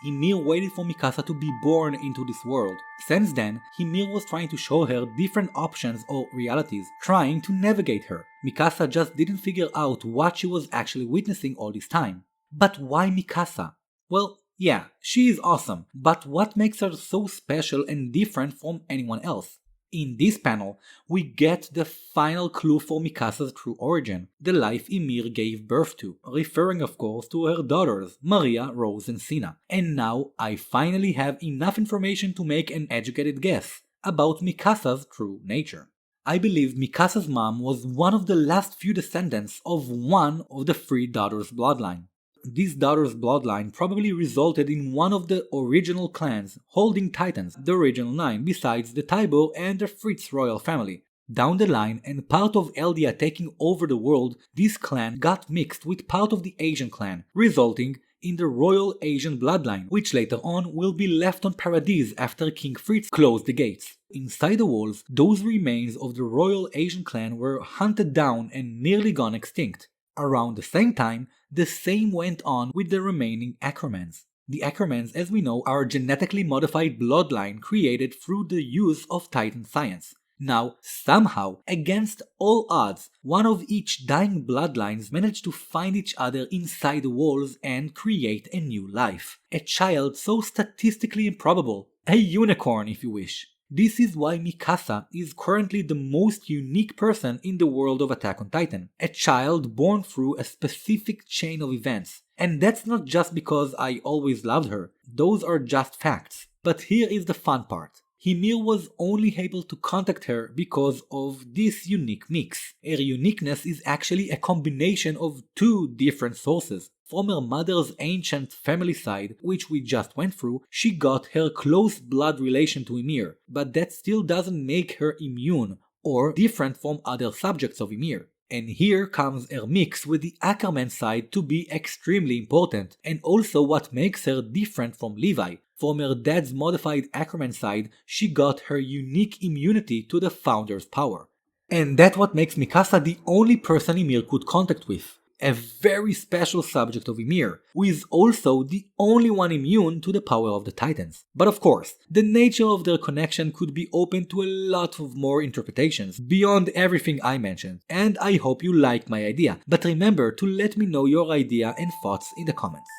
Ymir waited for Mikasa to be born into this world. Since then, Ymir was trying to show her different options or realities, trying to navigate her. Mikasa just didn't figure out what she was actually witnessing all this time. But why Mikasa? Well, yeah, she is awesome, but what makes her so special and different from anyone else? In this panel, we get the final clue for Mikasa's true origin, the life Ymir gave birth to, referring of course to her daughters, Maria, Rose and Sina. And now I finally have enough information to make an educated guess about Mikasa's true nature. I believe Mikasa's mom was one of the last few descendants of one of the three daughters' bloodline. This daughter's bloodline probably resulted in one of the original clans holding Titans, the original 9, besides the Tybur and the Fritz royal family. Down the line, and part of Eldia taking over the world, this clan got mixed with part of the Asian clan, resulting in the Royal Asian bloodline, which later on will be left on Paradise after King Fritz closed the gates. Inside the walls, those remains of the Royal Asian clan were hunted down and nearly gone extinct. Around the same time, the same went on with the remaining Ackermans. The Ackermans, as we know, are a genetically modified bloodline created through the use of Titan science. Now, somehow, against all odds, one of each dying bloodlines managed to find each other inside the walls and create a new life. A child so statistically improbable. A unicorn, if you wish. This is why Mikasa is currently the most unique person in the world of Attack on Titan. A child born through a specific chain of events. And that's not just because I always loved her. Those are just facts. But here is the fun part. Ymir was only able to contact her because of this unique mix. Her uniqueness is actually a combination of two different sources. From her mother's ancient family side, which we just went through, she got her close blood relation to Ymir, but that still doesn't make her immune or different from other subjects of Ymir. And here comes her mix with the Ackerman side to be extremely important, and also what makes her different from Levi. From her dad's modified Ackerman side, she got her unique immunity to the Founder's power. And that's what makes Mikasa the only person Ymir could contact with. A very special subject of Ymir, who is also the only one immune to the power of the Titans. But of course, the nature of their connection could be open to a lot of more interpretations, beyond everything I mentioned, and I hope you like my idea, but remember to let me know your idea and thoughts in the comments.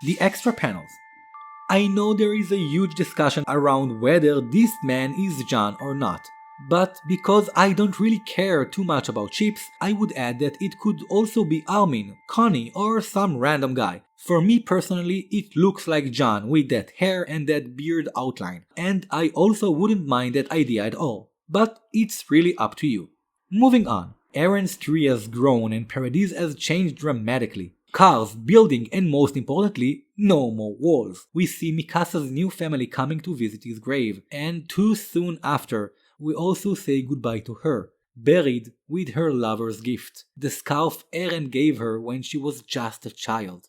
The extra panels. I know there is a huge discussion around whether this man is John or not. But because I don't really care too much about ships, I would add that it could also be Armin, Connie or some random guy. For me personally, it looks like John with that hair and that beard outline, and I also wouldn't mind that idea at all. But it's really up to you. Moving on, Eren's tree has grown and Paradise has changed dramatically. Cars, building, and most importantly, no more walls. We see Mikasa's new family coming to visit his grave, and too soon after, we also say goodbye to her. buried with her lover's gift, the scarf Eren gave her when she was just a child.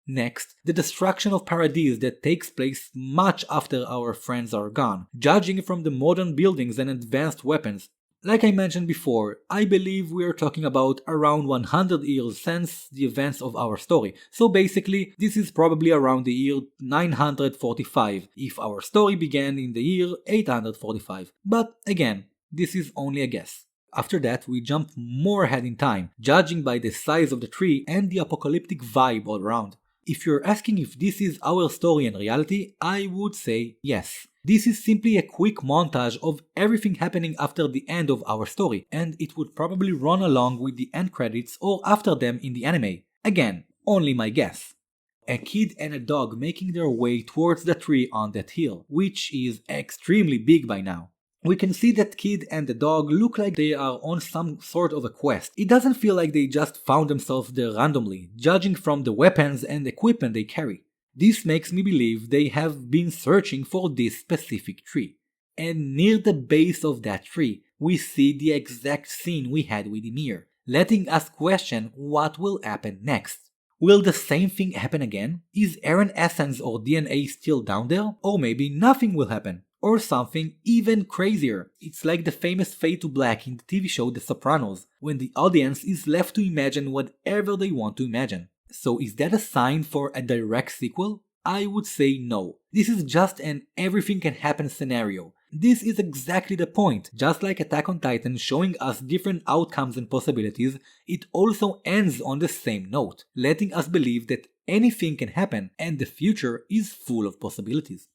Next, the destruction of Paradise that takes place much after our friends are gone, judging from the modern buildings and advanced weapons. Like I mentioned before, I believe we are talking about around 100 years since the events of our story, so basically this is probably around the year 945, if our story began in the year 845, but again, this is only a guess. After that, we jump more ahead in time, judging by the size of the tree and the apocalyptic vibe all around. If you're asking if this is our story and reality, I would say yes. This is simply a quick montage of everything happening after the end of our story, and it would probably run along with the end credits or after them in the anime. Again, only my guess. A kid and a dog making their way towards the tree on that hill, which is extremely big by now. We can see that kid and the dog look like they are on some sort of a quest. It doesn't feel like they just found themselves there randomly, judging from the weapons and equipment they carry. This makes me believe they have been searching for this specific tree. And near the base of that tree, we see the exact scene we had with Ymir, letting us question what will happen next. Will the same thing happen again? Is Eren essence or DNA still down there? Or maybe nothing will happen? Or something even crazier. It's like the famous fade to black in the TV show The Sopranos, when the audience is left to imagine whatever they want to imagine. So is that a sign for a direct sequel? I would say no. This is just an everything can happen scenario. This is exactly the point. Just like Attack on Titan showing us different outcomes and possibilities, it also ends on the same note, letting us believe that anything can happen and the future is full of possibilities.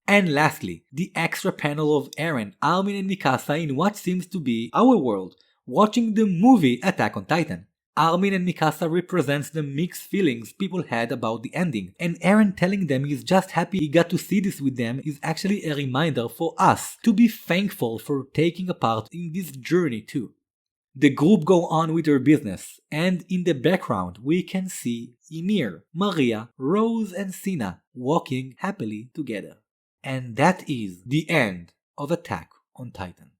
And lastly, the extra panel of Eren, Armin and Mikasa in what seems to be our world, watching the movie Attack on Titan. Armin and Mikasa represents the mixed feelings people had about the ending, and Eren telling them he's just happy he got to see this with them is actually a reminder for us to be thankful for taking a part in this journey too. The group go on with their business, and in the background we can see Ymir, Maria, Rose and Sina walking happily together. And that is the end of Attack on Titan.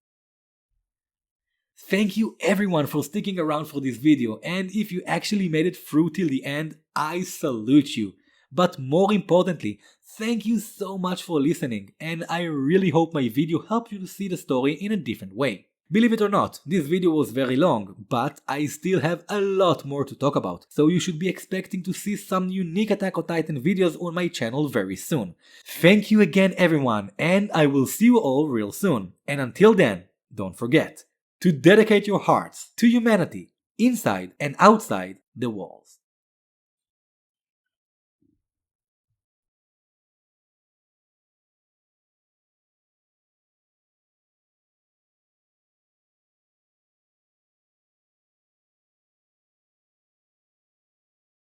Thank you everyone for sticking around for this video, and if you actually made it through till the end, I salute you. But more importantly, thank you so much for listening, and I really hope my video helped you to see the story in a different way. Believe it or not, this video was very long, but I still have a lot more to talk about, so you should be expecting to see some unique Attack on Titan videos on my channel very soon. Thank you again everyone, and I will see you all real soon. And until then, don't forget to dedicate your hearts to humanity, inside and outside the walls.